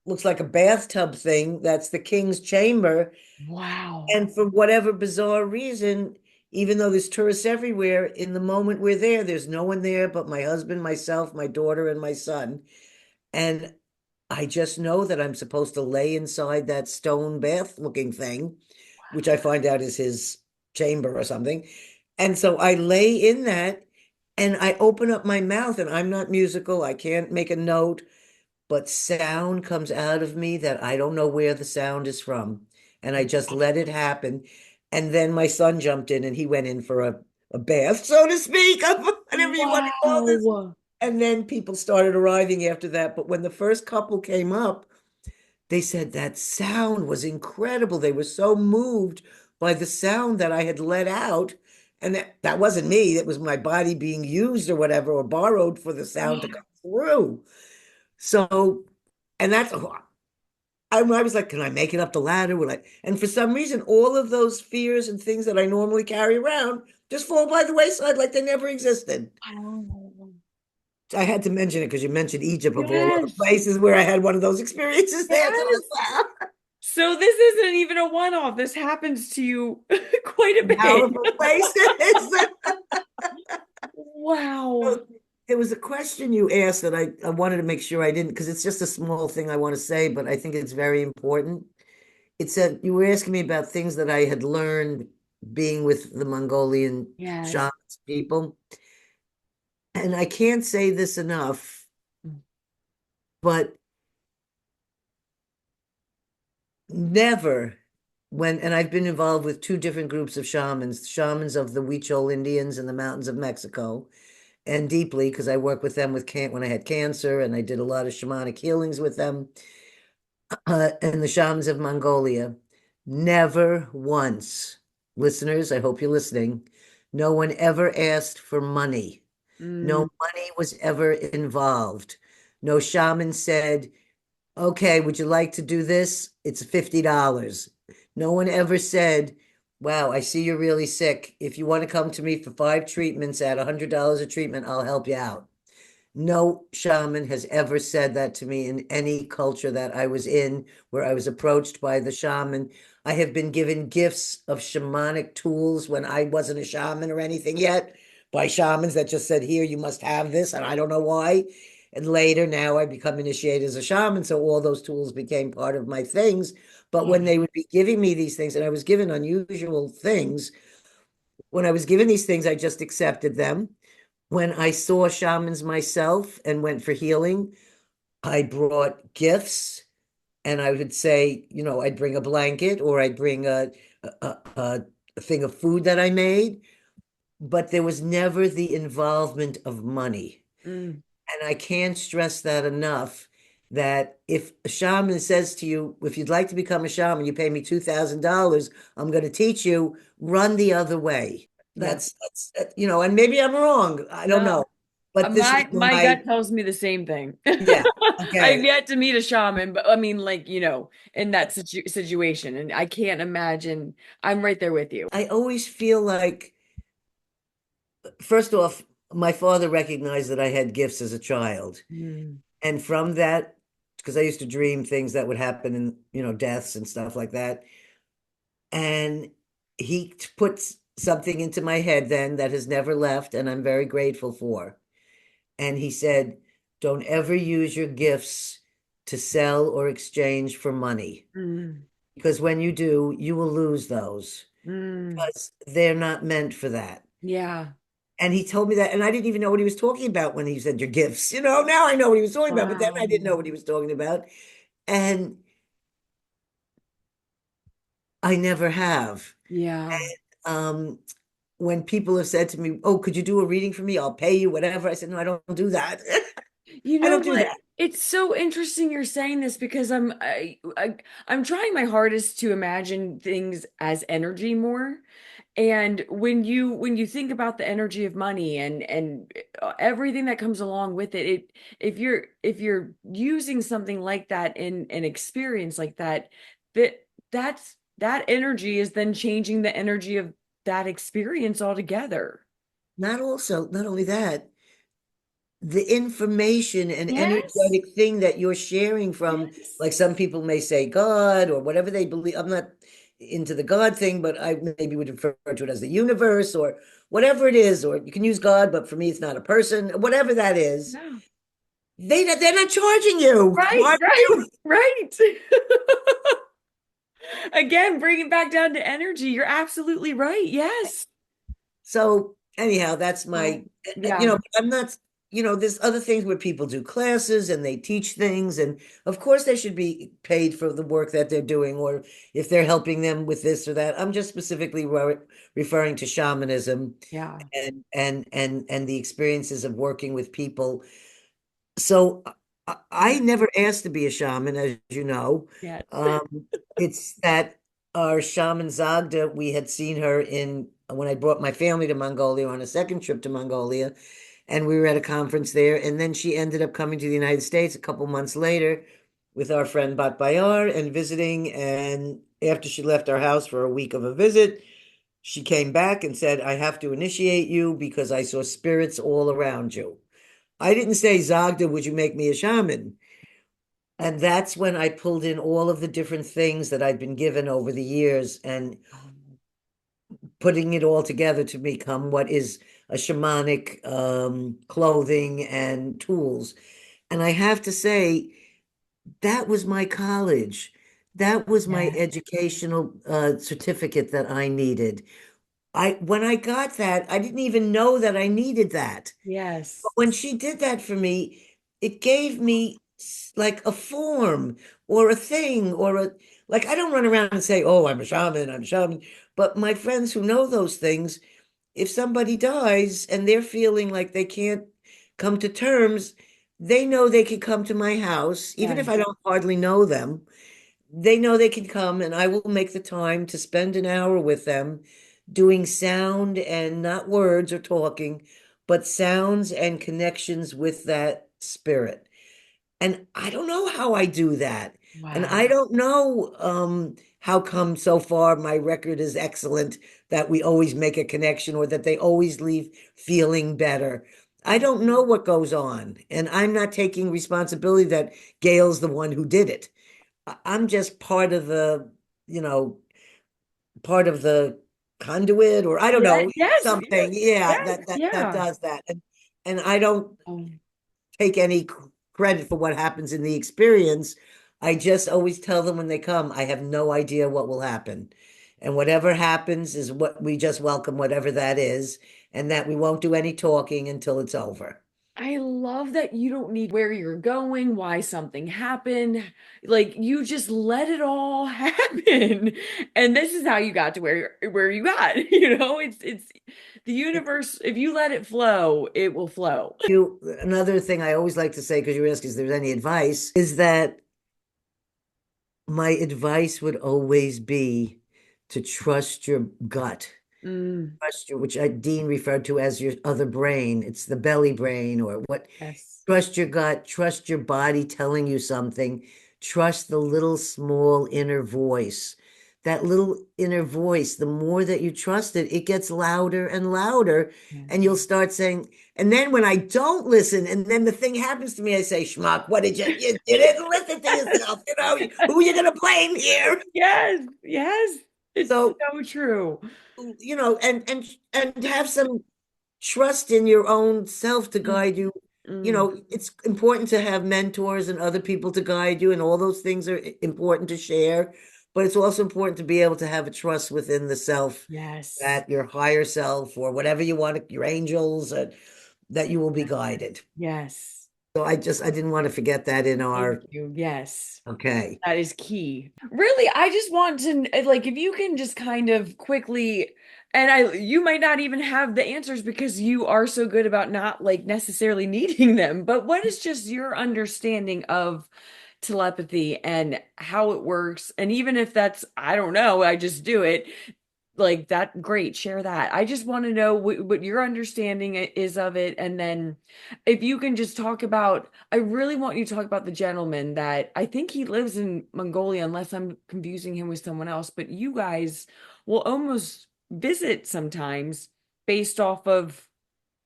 looks like a bathtub thing. That's the king's chamber. Wow. And for whatever bizarre reason, even though there's tourists everywhere, in the moment we're there, there's no one there but my husband, myself, my daughter, and my son. And I just know that I'm supposed to lay inside that stone bath looking thing, which I find out is his chamber or something. And so I lay in that and I open up my mouth, and I'm not musical. I can't make a note, but sound comes out of me that I don't know where the sound is from. And I just let it happen. And then my son jumped in and he went in for a bath, so to speak, whatever you want to call this. Wow. And then people started arriving after that. But when the first couple came up, they said that sound was incredible. They were so moved by the sound that I had let out. And that wasn't me. That was my body being used or whatever, or borrowed for the sound to come through. So, and that's, I was like, can I make it up the ladder? Will I? And for some reason, all of those fears and things that I normally carry around just fall by the wayside like they never existed. Wow. I had to mention it because you mentioned Egypt of all other Yes. places where I had one of those experiences there. So Yes. So this isn't even a one-off. This happens to you quite a bit. powerful places. Wow. So there was a question you asked that I wanted to make sure I didn't, because it's just a small thing I want to say, but I think it's very important. It said you were asking me about things that I had learned being with the Mongolian Yes. shamans people. And I can't say this enough, but never and I've been involved with two different groups of shamans, shamans of the Huichol Indians in the mountains of Mexico, and deeply because I worked with them with when I had cancer, and I did a lot of shamanic healings with them, and the shamans of Mongolia. Never once, listeners, I hope you're listening, no one ever asked for money. Mm. No money was ever involved. No shaman said, okay, would you like to do this? It's $50. No one ever said, wow, I see you're really sick. If you want to come to me for 5 treatments at $100 a treatment, I'll help you out. No shaman has ever said that to me in any culture that I was in, where I was approached by the shaman. I have been given gifts of shamanic tools when I wasn't a shaman or anything yet, by shamans that just said, here, you must have this. And I don't know why. And later, now I become initiated as a shaman. So all those tools became part of my things. But when they would be giving me these things, and I was given unusual things, when I was given these things, I just accepted them. When I saw shamans myself and went for healing, I brought gifts, and I would say, I'd bring a blanket or I'd bring a thing of food that I made, but there was never the involvement of money. Mm. And I can't stress that enough. that if a shaman says to you, if you'd like to become a shaman, you pay me $2,000, I'm going to teach you, run the other way. Yeah. That's, and maybe I'm wrong. I don't No. know. But this is My my, gut tells me the same thing. yeah, I've okay. yet to meet a shaman, but I mean, like, in that situation, and I can't imagine. I'm right there with you. I always feel like, first off, my father recognized that I had gifts as a child. Mm, And from that, because I used to dream things that would happen in, deaths and stuff like that. And he puts something into my head then that has never left, and I'm very grateful for. And he said, don't ever use your gifts to sell or exchange for money. mm, Because when you do, you will lose those mm. because they're not meant for that. Yeah. And he told me that, and I didn't even know what he was talking about when he said your gifts. Now I know what he was talking about, but then I Wow. didn't know what he was talking about. And I never have. Yeah. Um, when people have said to me, "Oh, could you do a reading for me? I'll pay you, whatever." I said, "No, I don't do that. You I know don't do what? that." It's so interesting you're saying this because I'm trying my hardest to imagine things as energy more. And when you think about the energy of money and everything that comes along with it, if you're using something like that in an experience like that, that energy is then changing the energy of that experience altogether. Not only that, the information and Yes. energetic thing that you're sharing from, Yes. like some people may say God or whatever they believe. I'm not into the God thing, but I maybe would refer to it as the universe or whatever it is, or you can use God, but for me, it's not a person, whatever that is. Yeah. They're not charging you. Right, Why are right, you? right. Again, bring it back down to energy. You're absolutely right. Yes. So anyhow, that's Oh, my, yeah, I'm not, there's other things where people do classes and they teach things, and of course they should be paid for the work that they're doing, or if they're helping them with this or that. I'm just specifically referring to shamanism yeah, and the experiences of working with people. So I never asked to be a shaman, as you know. yes. It's that our shaman Zagda, we had seen her in when I brought my family to Mongolia on a second trip to Mongolia, and we were at a conference there. And then she ended up coming to the United States a couple months later with our friend Bat Bayar and visiting. And after she left our house for a week of a visit, she came back and said, I have to initiate you because I saw spirits all around you. I didn't say, Zagda, would you make me a shaman? And that's when I pulled in all of the different things that I'd been given over the years and putting it all together to become what is a shamanic clothing and tools. And I have to say, that was my college. That was my Yeah. educational certificate that I needed. When I got that, I didn't even know that I needed that. But Yes. when she did that for me, it gave me like a form or a thing or like I don't run around and say, "Oh, I'm a shaman." But my friends who know those things, if somebody dies and they're feeling like they can't come to terms, they know they can come to my house, even if I Yes. don't hardly know them. They know they can come and I will make the time to spend an hour with them doing sound and not words or talking, but sounds and connections with that spirit. And I don't know how I do that. And Wow. I don't know how come so far my record is excellent that we always make a connection or that they always leave feeling better. I don't know what goes on. And I'm not taking responsibility that Gail's the one who did it. I'm just you know, part of the conduit, or I don't Yeah. know, Yes. Yes. something. Yeah, Yes. that Yeah. does that. And I don't Um, take any credit for what happens in the experience. I just always tell them when they come, I have no idea what will happen. And whatever happens is what we just welcome, whatever that is, and that we won't do any talking until it's over. I love that you don't need where you're going, why something happened. Like you just let it all happen. And this is how you got to where you got. It's the universe. If you let it flow, it will flow. Another thing I always like to say, because you ask if there's any advice, is that my advice would always be to trust your gut. Mm, Trust your, which Dean referred to as your other brain. It's the belly brain or what. yes. Trust your gut, trust your body telling you something, trust the little small inner voice. That little inner voice, the more that you trust it, it gets louder and louder. Yeah. And you'll start saying, and then when I don't listen, and then the thing happens to me, I say, Schmuck, what did you didn't listen to yourself. Who are you going to blame here? Yes, yes. It's So, so true. and have some trust in your own self to Mm, guide you. mm. It's important to have mentors and other people to guide you, and all those things are important to share. But it's also important to be able to have a trust within the self Yes. that your higher self or whatever you want, your angels, that you will be guided. Yes. So I didn't want to forget that in Thank our, you. Yes. okay. That is key. Really, I just want to like if you can just kind of quickly and I you might not even have the answers because you are so good about not like necessarily needing them, but what is just your understanding of telepathy and how it works? And even if that's I don't know, I just do it like that great, share that. I just want to know what your understanding is of it, and then if you can just talk about, I really want you to talk about the gentleman that I think he lives in Mongolia unless I'm confusing him with someone else, but you guys will almost visit sometimes based off of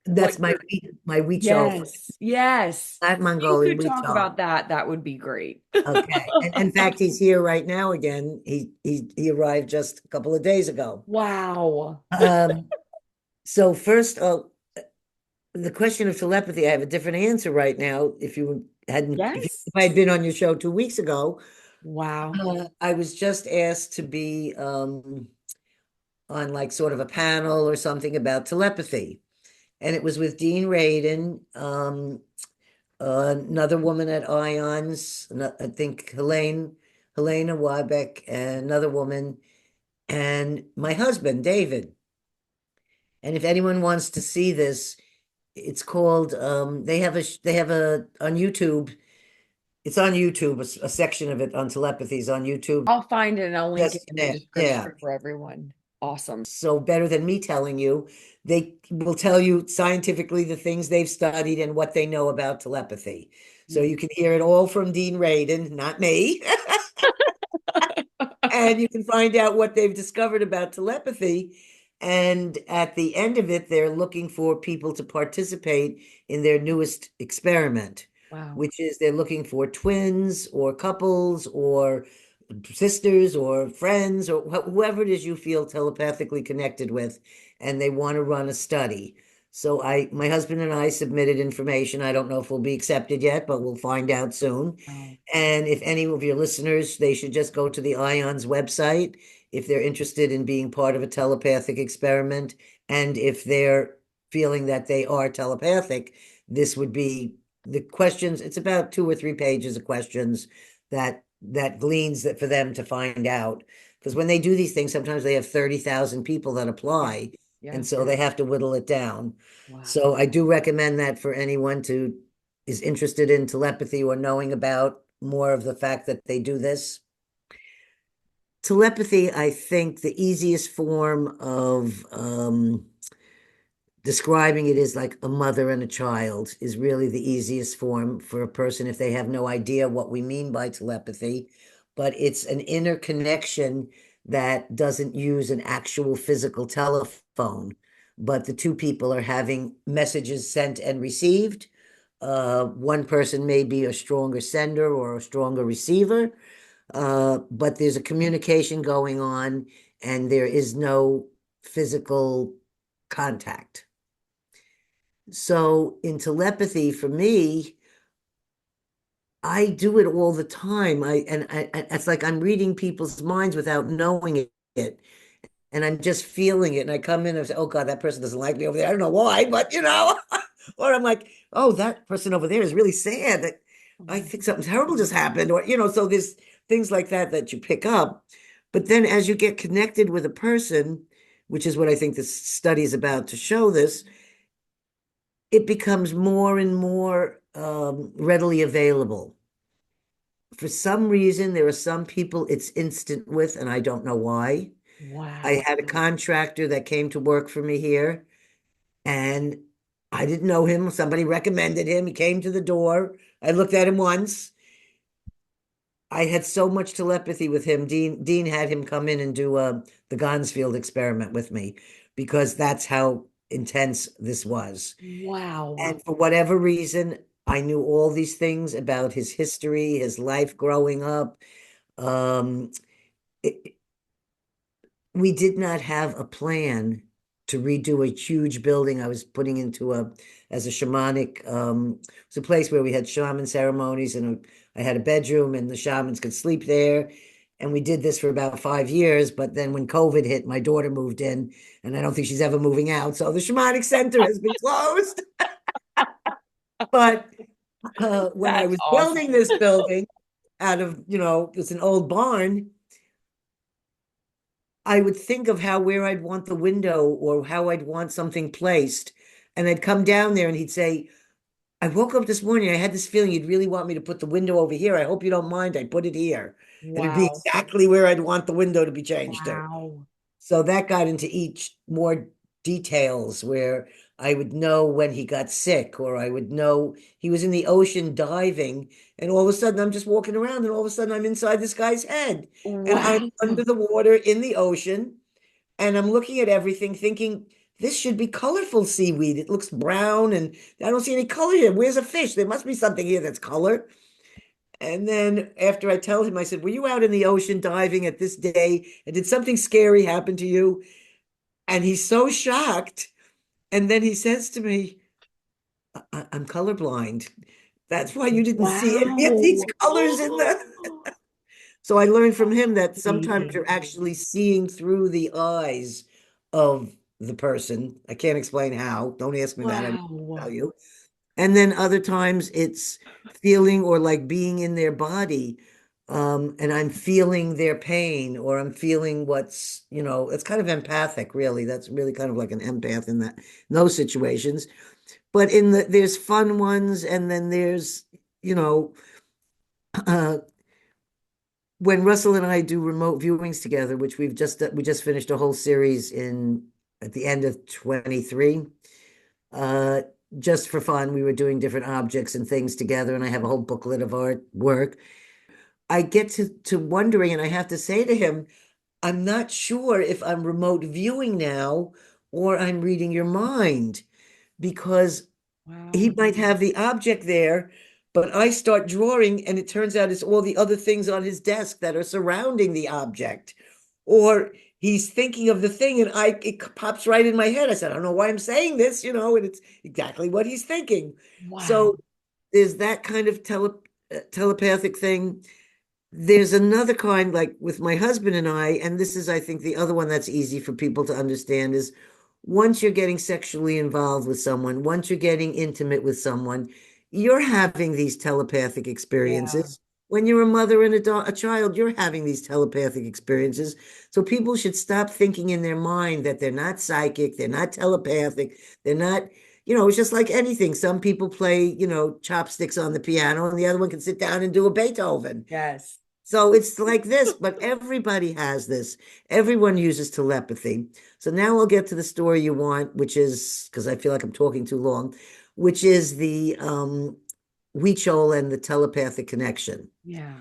what That's my you're. my Huichol, Yes, yes, not if you Mongolian could talk Huichol. about that, that would be great. Okay. And in fact, he's here right now again. He arrived just a couple of days ago. Wow. Um, so first, the question of telepathy, I have a different answer right now. If Yes. I had been on your show 2 weeks ago, Wow. I was just asked to be on like sort of a panel or something about telepathy. And it was with Dean Radin, another woman at Ions, I think Helena Wybeck, and another woman, and my husband, David. And if anyone wants to see this, it's called, they have a, on YouTube, it's on YouTube, a section of it on telepathy is on YouTube. I'll find it and I'll link it Just, in the yeah. description for everyone. Awesome. So better than me telling you, they will tell you scientifically the things they've studied and what they know about telepathy. So Mm. you can hear it all from Dean Radin, not me. And you can find out what they've discovered about telepathy. And at the end of it, they're looking for people to participate in their newest experiment, Wow. which is they're looking for twins or couples or sisters or friends or whoever it is you feel telepathically connected with, and they want to run a study. So my husband and I submitted information. I don't know if we'll be accepted yet, but we'll find out soon. Wow. And if any of your listeners, they should just go to the IONS website if they're interested in being part of a telepathic experiment. And if they're feeling that they are telepathic, this would be the questions. It's about 2 or 3 pages of questions that gleans that for them to find out. Because when they do these things, sometimes they have 30,000 people that Yeah. apply. Yeah. And so they have to whittle it down. Wow. So I do recommend that for anyone to is interested in telepathy or knowing about more of the fact that they do this. Telepathy, I think the easiest form of describing it is like a mother and a child is really the easiest form for a person if they have no idea what we mean by telepathy. But it's an inner connection that doesn't use an actual physical telephone, but the two people are having messages sent and received. One person may be a stronger sender or a stronger receiver, but there's a communication going on and there is no physical contact. So in telepathy, for me, I do it all the time. It's like I'm reading people's minds without knowing it. And I'm just feeling it. And I come in and say, oh God, that person doesn't like me over there. I don't know why, but Or I'm like, oh, that person over there is really sad. That I think something terrible just happened. Or, so there's things like that that you pick up. But then as you get connected with a person, which is what I think this study is about to show this, it becomes more and more readily available. For some reason, there are some people it's instant with, and I don't know why. I Wow. had a contractor that came to work for me here, and I didn't know him. Somebody recommended him. He came to the door. I looked at him once. I had so much telepathy with him. Dean had him come in and do the Gonsfield experiment with me because that's how intense this was. Wow. And for whatever reason, I knew all these things about his history, his life growing up. Um, it, we did not have a plan to redo a huge building I was putting into as a shamanic, it's a place where we had shaman ceremonies and I had a bedroom and the shamans could sleep there. And we did this for about 5 years. But then when COVID hit, my daughter moved in and I don't think she's ever moving out. So the shamanic center has been closed. But when I That's was awesome. building this building out of, it's an old barn, I would think of where I'd want the window or how I'd want something placed. And I'd come down there and he'd say, I woke up this morning. I had this feeling you'd really want me to put the window over here. I hope you don't mind. I put it here. And it'd be Wow. exactly where I'd want the window to be changed to. Wow. So that got into each more details where I would know when he got sick, or I would know he was in the ocean diving, and all of a sudden I'm just walking around, and all of a sudden I'm inside this guy's head, and I'm Wow. under the water in the ocean, and I'm looking at everything thinking, this should be colorful seaweed. It looks brown, and I don't see any color here. Where's a fish? There must be something here that's color. And then after I tell him, I said, were you out in the ocean diving at this day? And did something scary happen to you? And he's so shocked. And then he says to me, I'm colorblind. That's why you didn't see any of these Wow. colors in the. So I learned from him that sometimes Amazing. you're actually seeing through the eyes of the person. I can't explain how. Don't ask me that. I won't tell Wow. you. And then other times it's feeling or like being in their body. And I'm feeling their pain or I'm feeling it's kind of empathic, really. That's really kind of like an empath in those situations. But there's fun ones, and then there's, you know, uh, when Russell and I do remote viewings together, which we just finished a whole series at the end of 23. Uh, just for fun, we were doing different objects and things together, and I have a whole booklet of art work. I get to wondering, and I have to say to him, I'm not sure if I'm remote viewing now or I'm reading your mind because he Wow. might have the object there, but I start drawing and it turns out it's all the other things on his desk that are surrounding the object. Or he's thinking of the thing and it pops right in my head. I said, I don't know why I'm saying this, and it's exactly what he's thinking. Wow. So there's that kind of telepathic thing. There's another kind, like with my husband and and this is, I think, the other one that's easy for people to understand is once you're getting sexually involved with someone, once you're getting intimate with someone, you're having these telepathic Yeah. experiences. When you're a mother and a child, you're having these telepathic experiences. So people should stop thinking in their mind that they're not psychic, they're not telepathic, they're not, it's just like anything. Some people play, chopsticks on the piano, and the other one can sit down and do a Beethoven. Yes. So it's like this, but everybody has this. Everyone uses telepathy. So now we'll get to the story you want, which is because I feel like I'm talking too long, which is the Huichol and the telepathic connection. Yeah.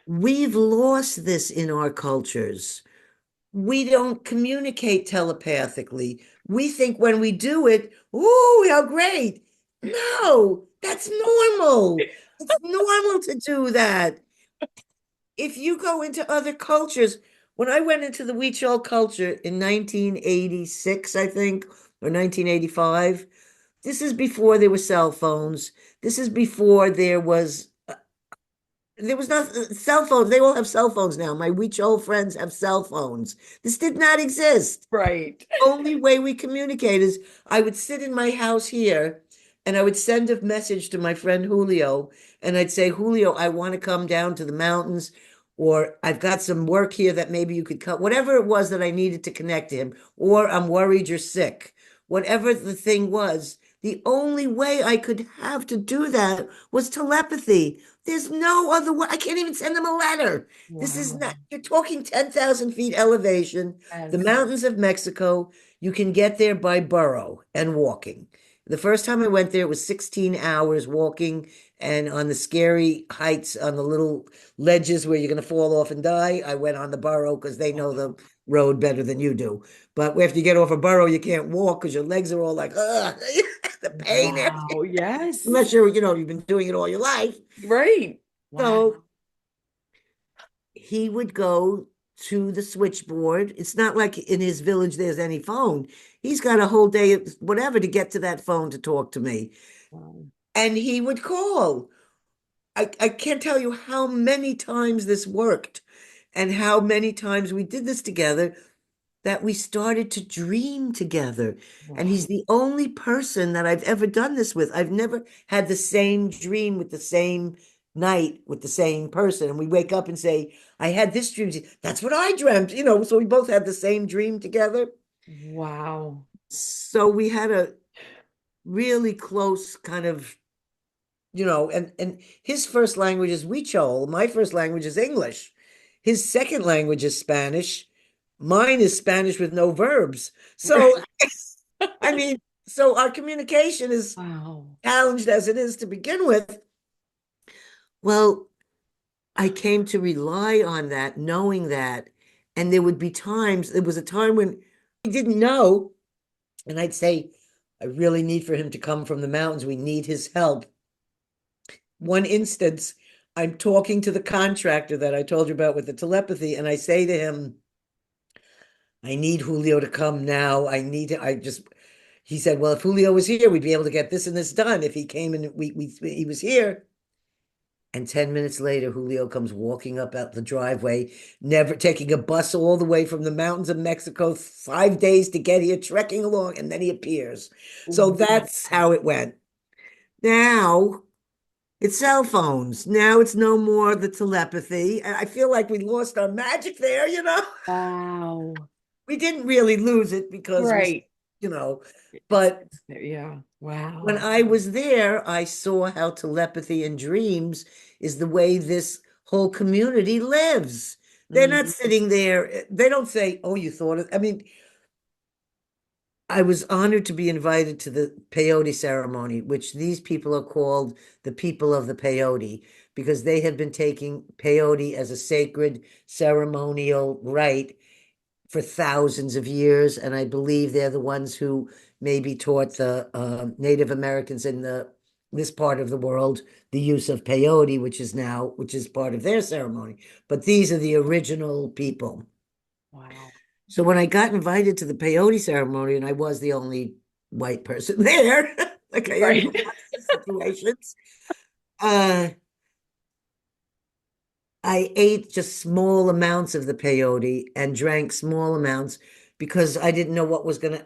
We've lost this in our cultures. We don't communicate telepathically. We think when we do it, oh, how great. No, that's normal. It's normal to do that. If you go into other cultures, when I went into the Huichol culture in 1986, I think, or 1985, this is before there were cell phones. This is before there was not cell phones. They all have cell phones now. My Huichol friends have cell phones. This did not exist. Right. Only way we communicate is I would sit in my house here And I would send a message to my friend Julio, and I'd say, Julio, I want to come down to the mountains, or I've got some work here that maybe you could cut, whatever it was that I needed to connect to him, or I'm worried you're sick. Whatever the thing was, the only way I could have to do that was telepathy. There's no other way. I can't even send them a letter. This is Wow. not, you're talking 10,000 feet elevation, the Yes. mountains of Mexico. You can get there by burro and walking. The first time I went there, it was 16 hours walking and on the scary heights, on the little ledges where you're going to fall off and die. I went on the burro because they know the Wow. road better than you do. But after you get off a burro, you can't walk because your legs are all like, ugh, the pain. Wow. Yes. Unless you've been doing it all your life. Right. Wow. So he would go to the switchboard. It's not like in his village there's any phone. He's got a whole day of whatever to get to that phone to talk to me. Wow. And he would call. I can't tell you how many times this worked and how many times we did this together that we started to dream together. And Wow. he's the only person that I've ever done this with. I've never had the same dream with the same night with the same person. And we wake up and say, I had this dream. That's what I dreamt, so we both had the same dream together. Wow. So we had a really close kind of, and his first language is Huichol. My first language is English. His second language is Spanish. Mine is Spanish with no verbs. So, I mean, so our communication is Wow. challenged as it is to begin with. Well, I came to rely on that, knowing that. And there would be times, there was a time when I didn't know, and I'd say, I really need for him to come from the mountains. We need his help. One instance, I'm talking to the contractor that I told you about with the telepathy, and I say to him, I need Julio to come now. He said, well, if Julio was here, we'd be able to get this and this done. If he came and he was here. And 10 minutes later, Julio comes walking up out the driveway, never taking a bus all the way from the mountains of Mexico, 5 days to get here, trekking along, and then he appears. So that's how it went. Now it's cell phones. Now it's no more the telepathy. And I feel like we lost our magic there. Wow. We didn't really lose it because Right. you know, It's but there. Yeah. when Wow. I was there, I saw how telepathy and dreams is the way this whole community lives. They're not Mm. sitting there. They don't say, oh, you thought it. I mean, I was honored to be invited to the peyote ceremony, which these people are called the people of the peyote, because they have been taking peyote as a sacred ceremonial rite for thousands of years. And I believe they're the ones who maybe taught the Native Americans in this part of the world the use of peyote, which is part of their ceremony. But these are the original people. Wow. So when I got invited to the peyote ceremony, and I was the only white person there, like I am in Right. lots of situations, uh, I ate just small amounts of the peyote and drank small amounts because I didn't know what was gonna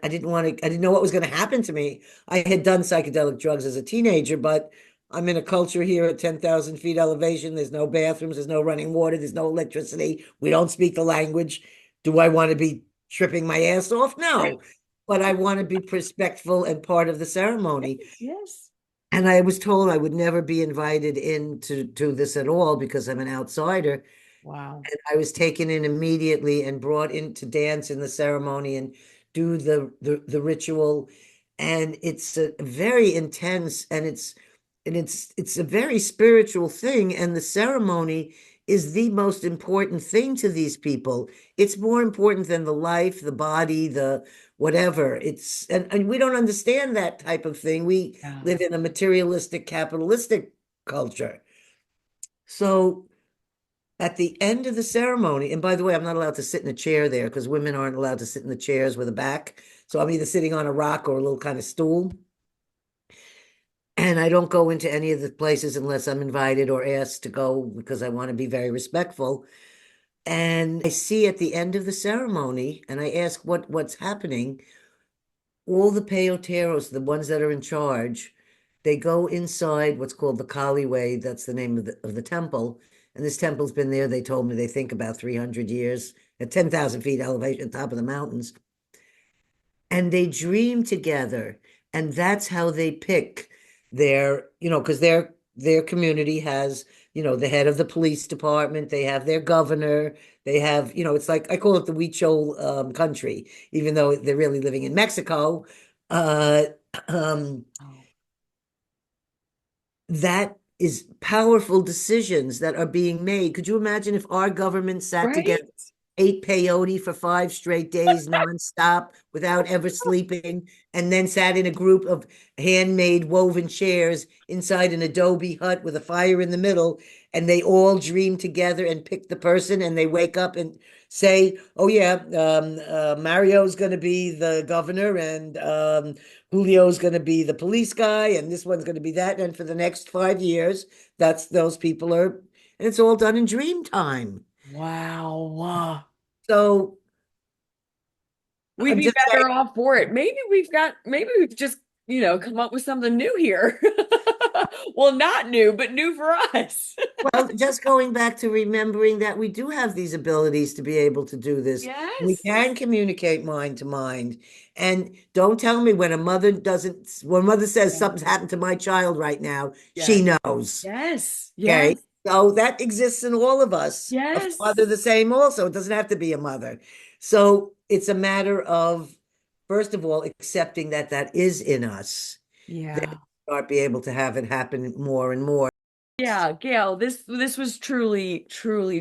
happen to me. I had done psychedelic drugs as a teenager, but I'm in a culture here at 10,000 feet elevation. There's no bathrooms, there's no running water, there's no electricity. We don't speak the language. Do I want to be tripping my ass off? Right. No. But I want to be respectful and part of the ceremony. Yes. Yes. And I was told I would never be invited into to this at all because I'm an outsider. Wow. And I was taken in immediately and brought in to dance in the ceremony and do the ritual. And it's a very intense and it's a very spiritual thing. And the ceremony is the most important thing to these people. It's more important than the life, the body, the whatever. And we don't understand that type of thing. We Yeah. live in a materialistic, capitalistic culture. So at the end of the ceremony, and by the way, I'm not allowed to sit in a chair there because women aren't allowed to sit in the chairs with a back. So I'm either sitting on a rock or a little kind of stool. And I don't go into any of the places unless I'm invited or asked to go because I want to be very respectful. And I see at the end of the ceremony, and I ask what's happening. All the peyoteros, the ones that are in charge, They go inside what's called the Kali Way. That's the name of the temple. And this temple's been there, they told me, they think about 300 years at 10,000 feet elevation, top of the mountains. And they dream together. And that's how they pick their, because their community has, the head of the police department, they have their governor, they have, it's like I call it the Huichol country, even though they're really living in Mexico. Uh, um, Oh. that is powerful decisions that are being made. Could you imagine if our government sat Right? together, ate peyote for 5 straight days nonstop without ever sleeping, and then sat in a group of handmade woven chairs inside an adobe hut with a fire in the middle, and they all dream together and pick the person, and they wake up and say, "Oh yeah, Mario's going to be the governor, and Julio's going to be the police guy, and this one's going to be that." And for the next 5 years, that's those people are, and it's all done in dream time. Wow. So We'd I'm be just saying, better off for it. Maybe we've just, come up with something new here. Well, not new, but new for us. well, just going back to remembering that we do have these abilities to be able to do this. We Yes. can communicate mind to mind. And don't tell me when a mother doesn't, when a mother says Yeah. something's happened to my child right now, she Yes. knows. Yes. Okay. Yes. So that exists in all of us. A father, Yes. the same also. It doesn't have to be a mother. So it's a matter of, first of all, accepting that that is in us. Then Yeah. start be able to have it happen more and more. Yeah, Gail, this was truly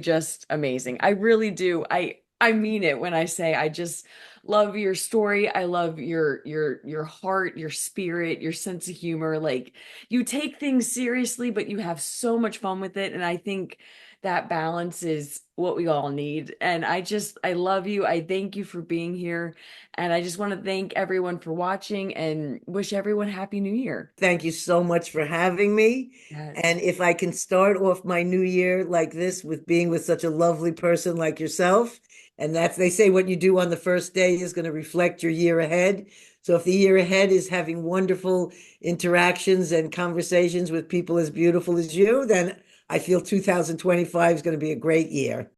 just amazing. I really do. I mean it when I say I just love your story. I love your heart, your spirit, your sense of humor. Like you take things seriously, but you have so much fun with it. And I think that balance is what we all need. And I love you. I thank you for being here. And I just want to thank everyone for watching and wish everyone Happy New Year. Thank you so much for having me. Yes. And if I can start off my new year like this with being with such a lovely person like yourself, and that's, they say what you do on the first day is going to reflect your year ahead. So if the year ahead is having wonderful interactions and conversations with people as beautiful as you, then I feel 2025 is going to be a great year.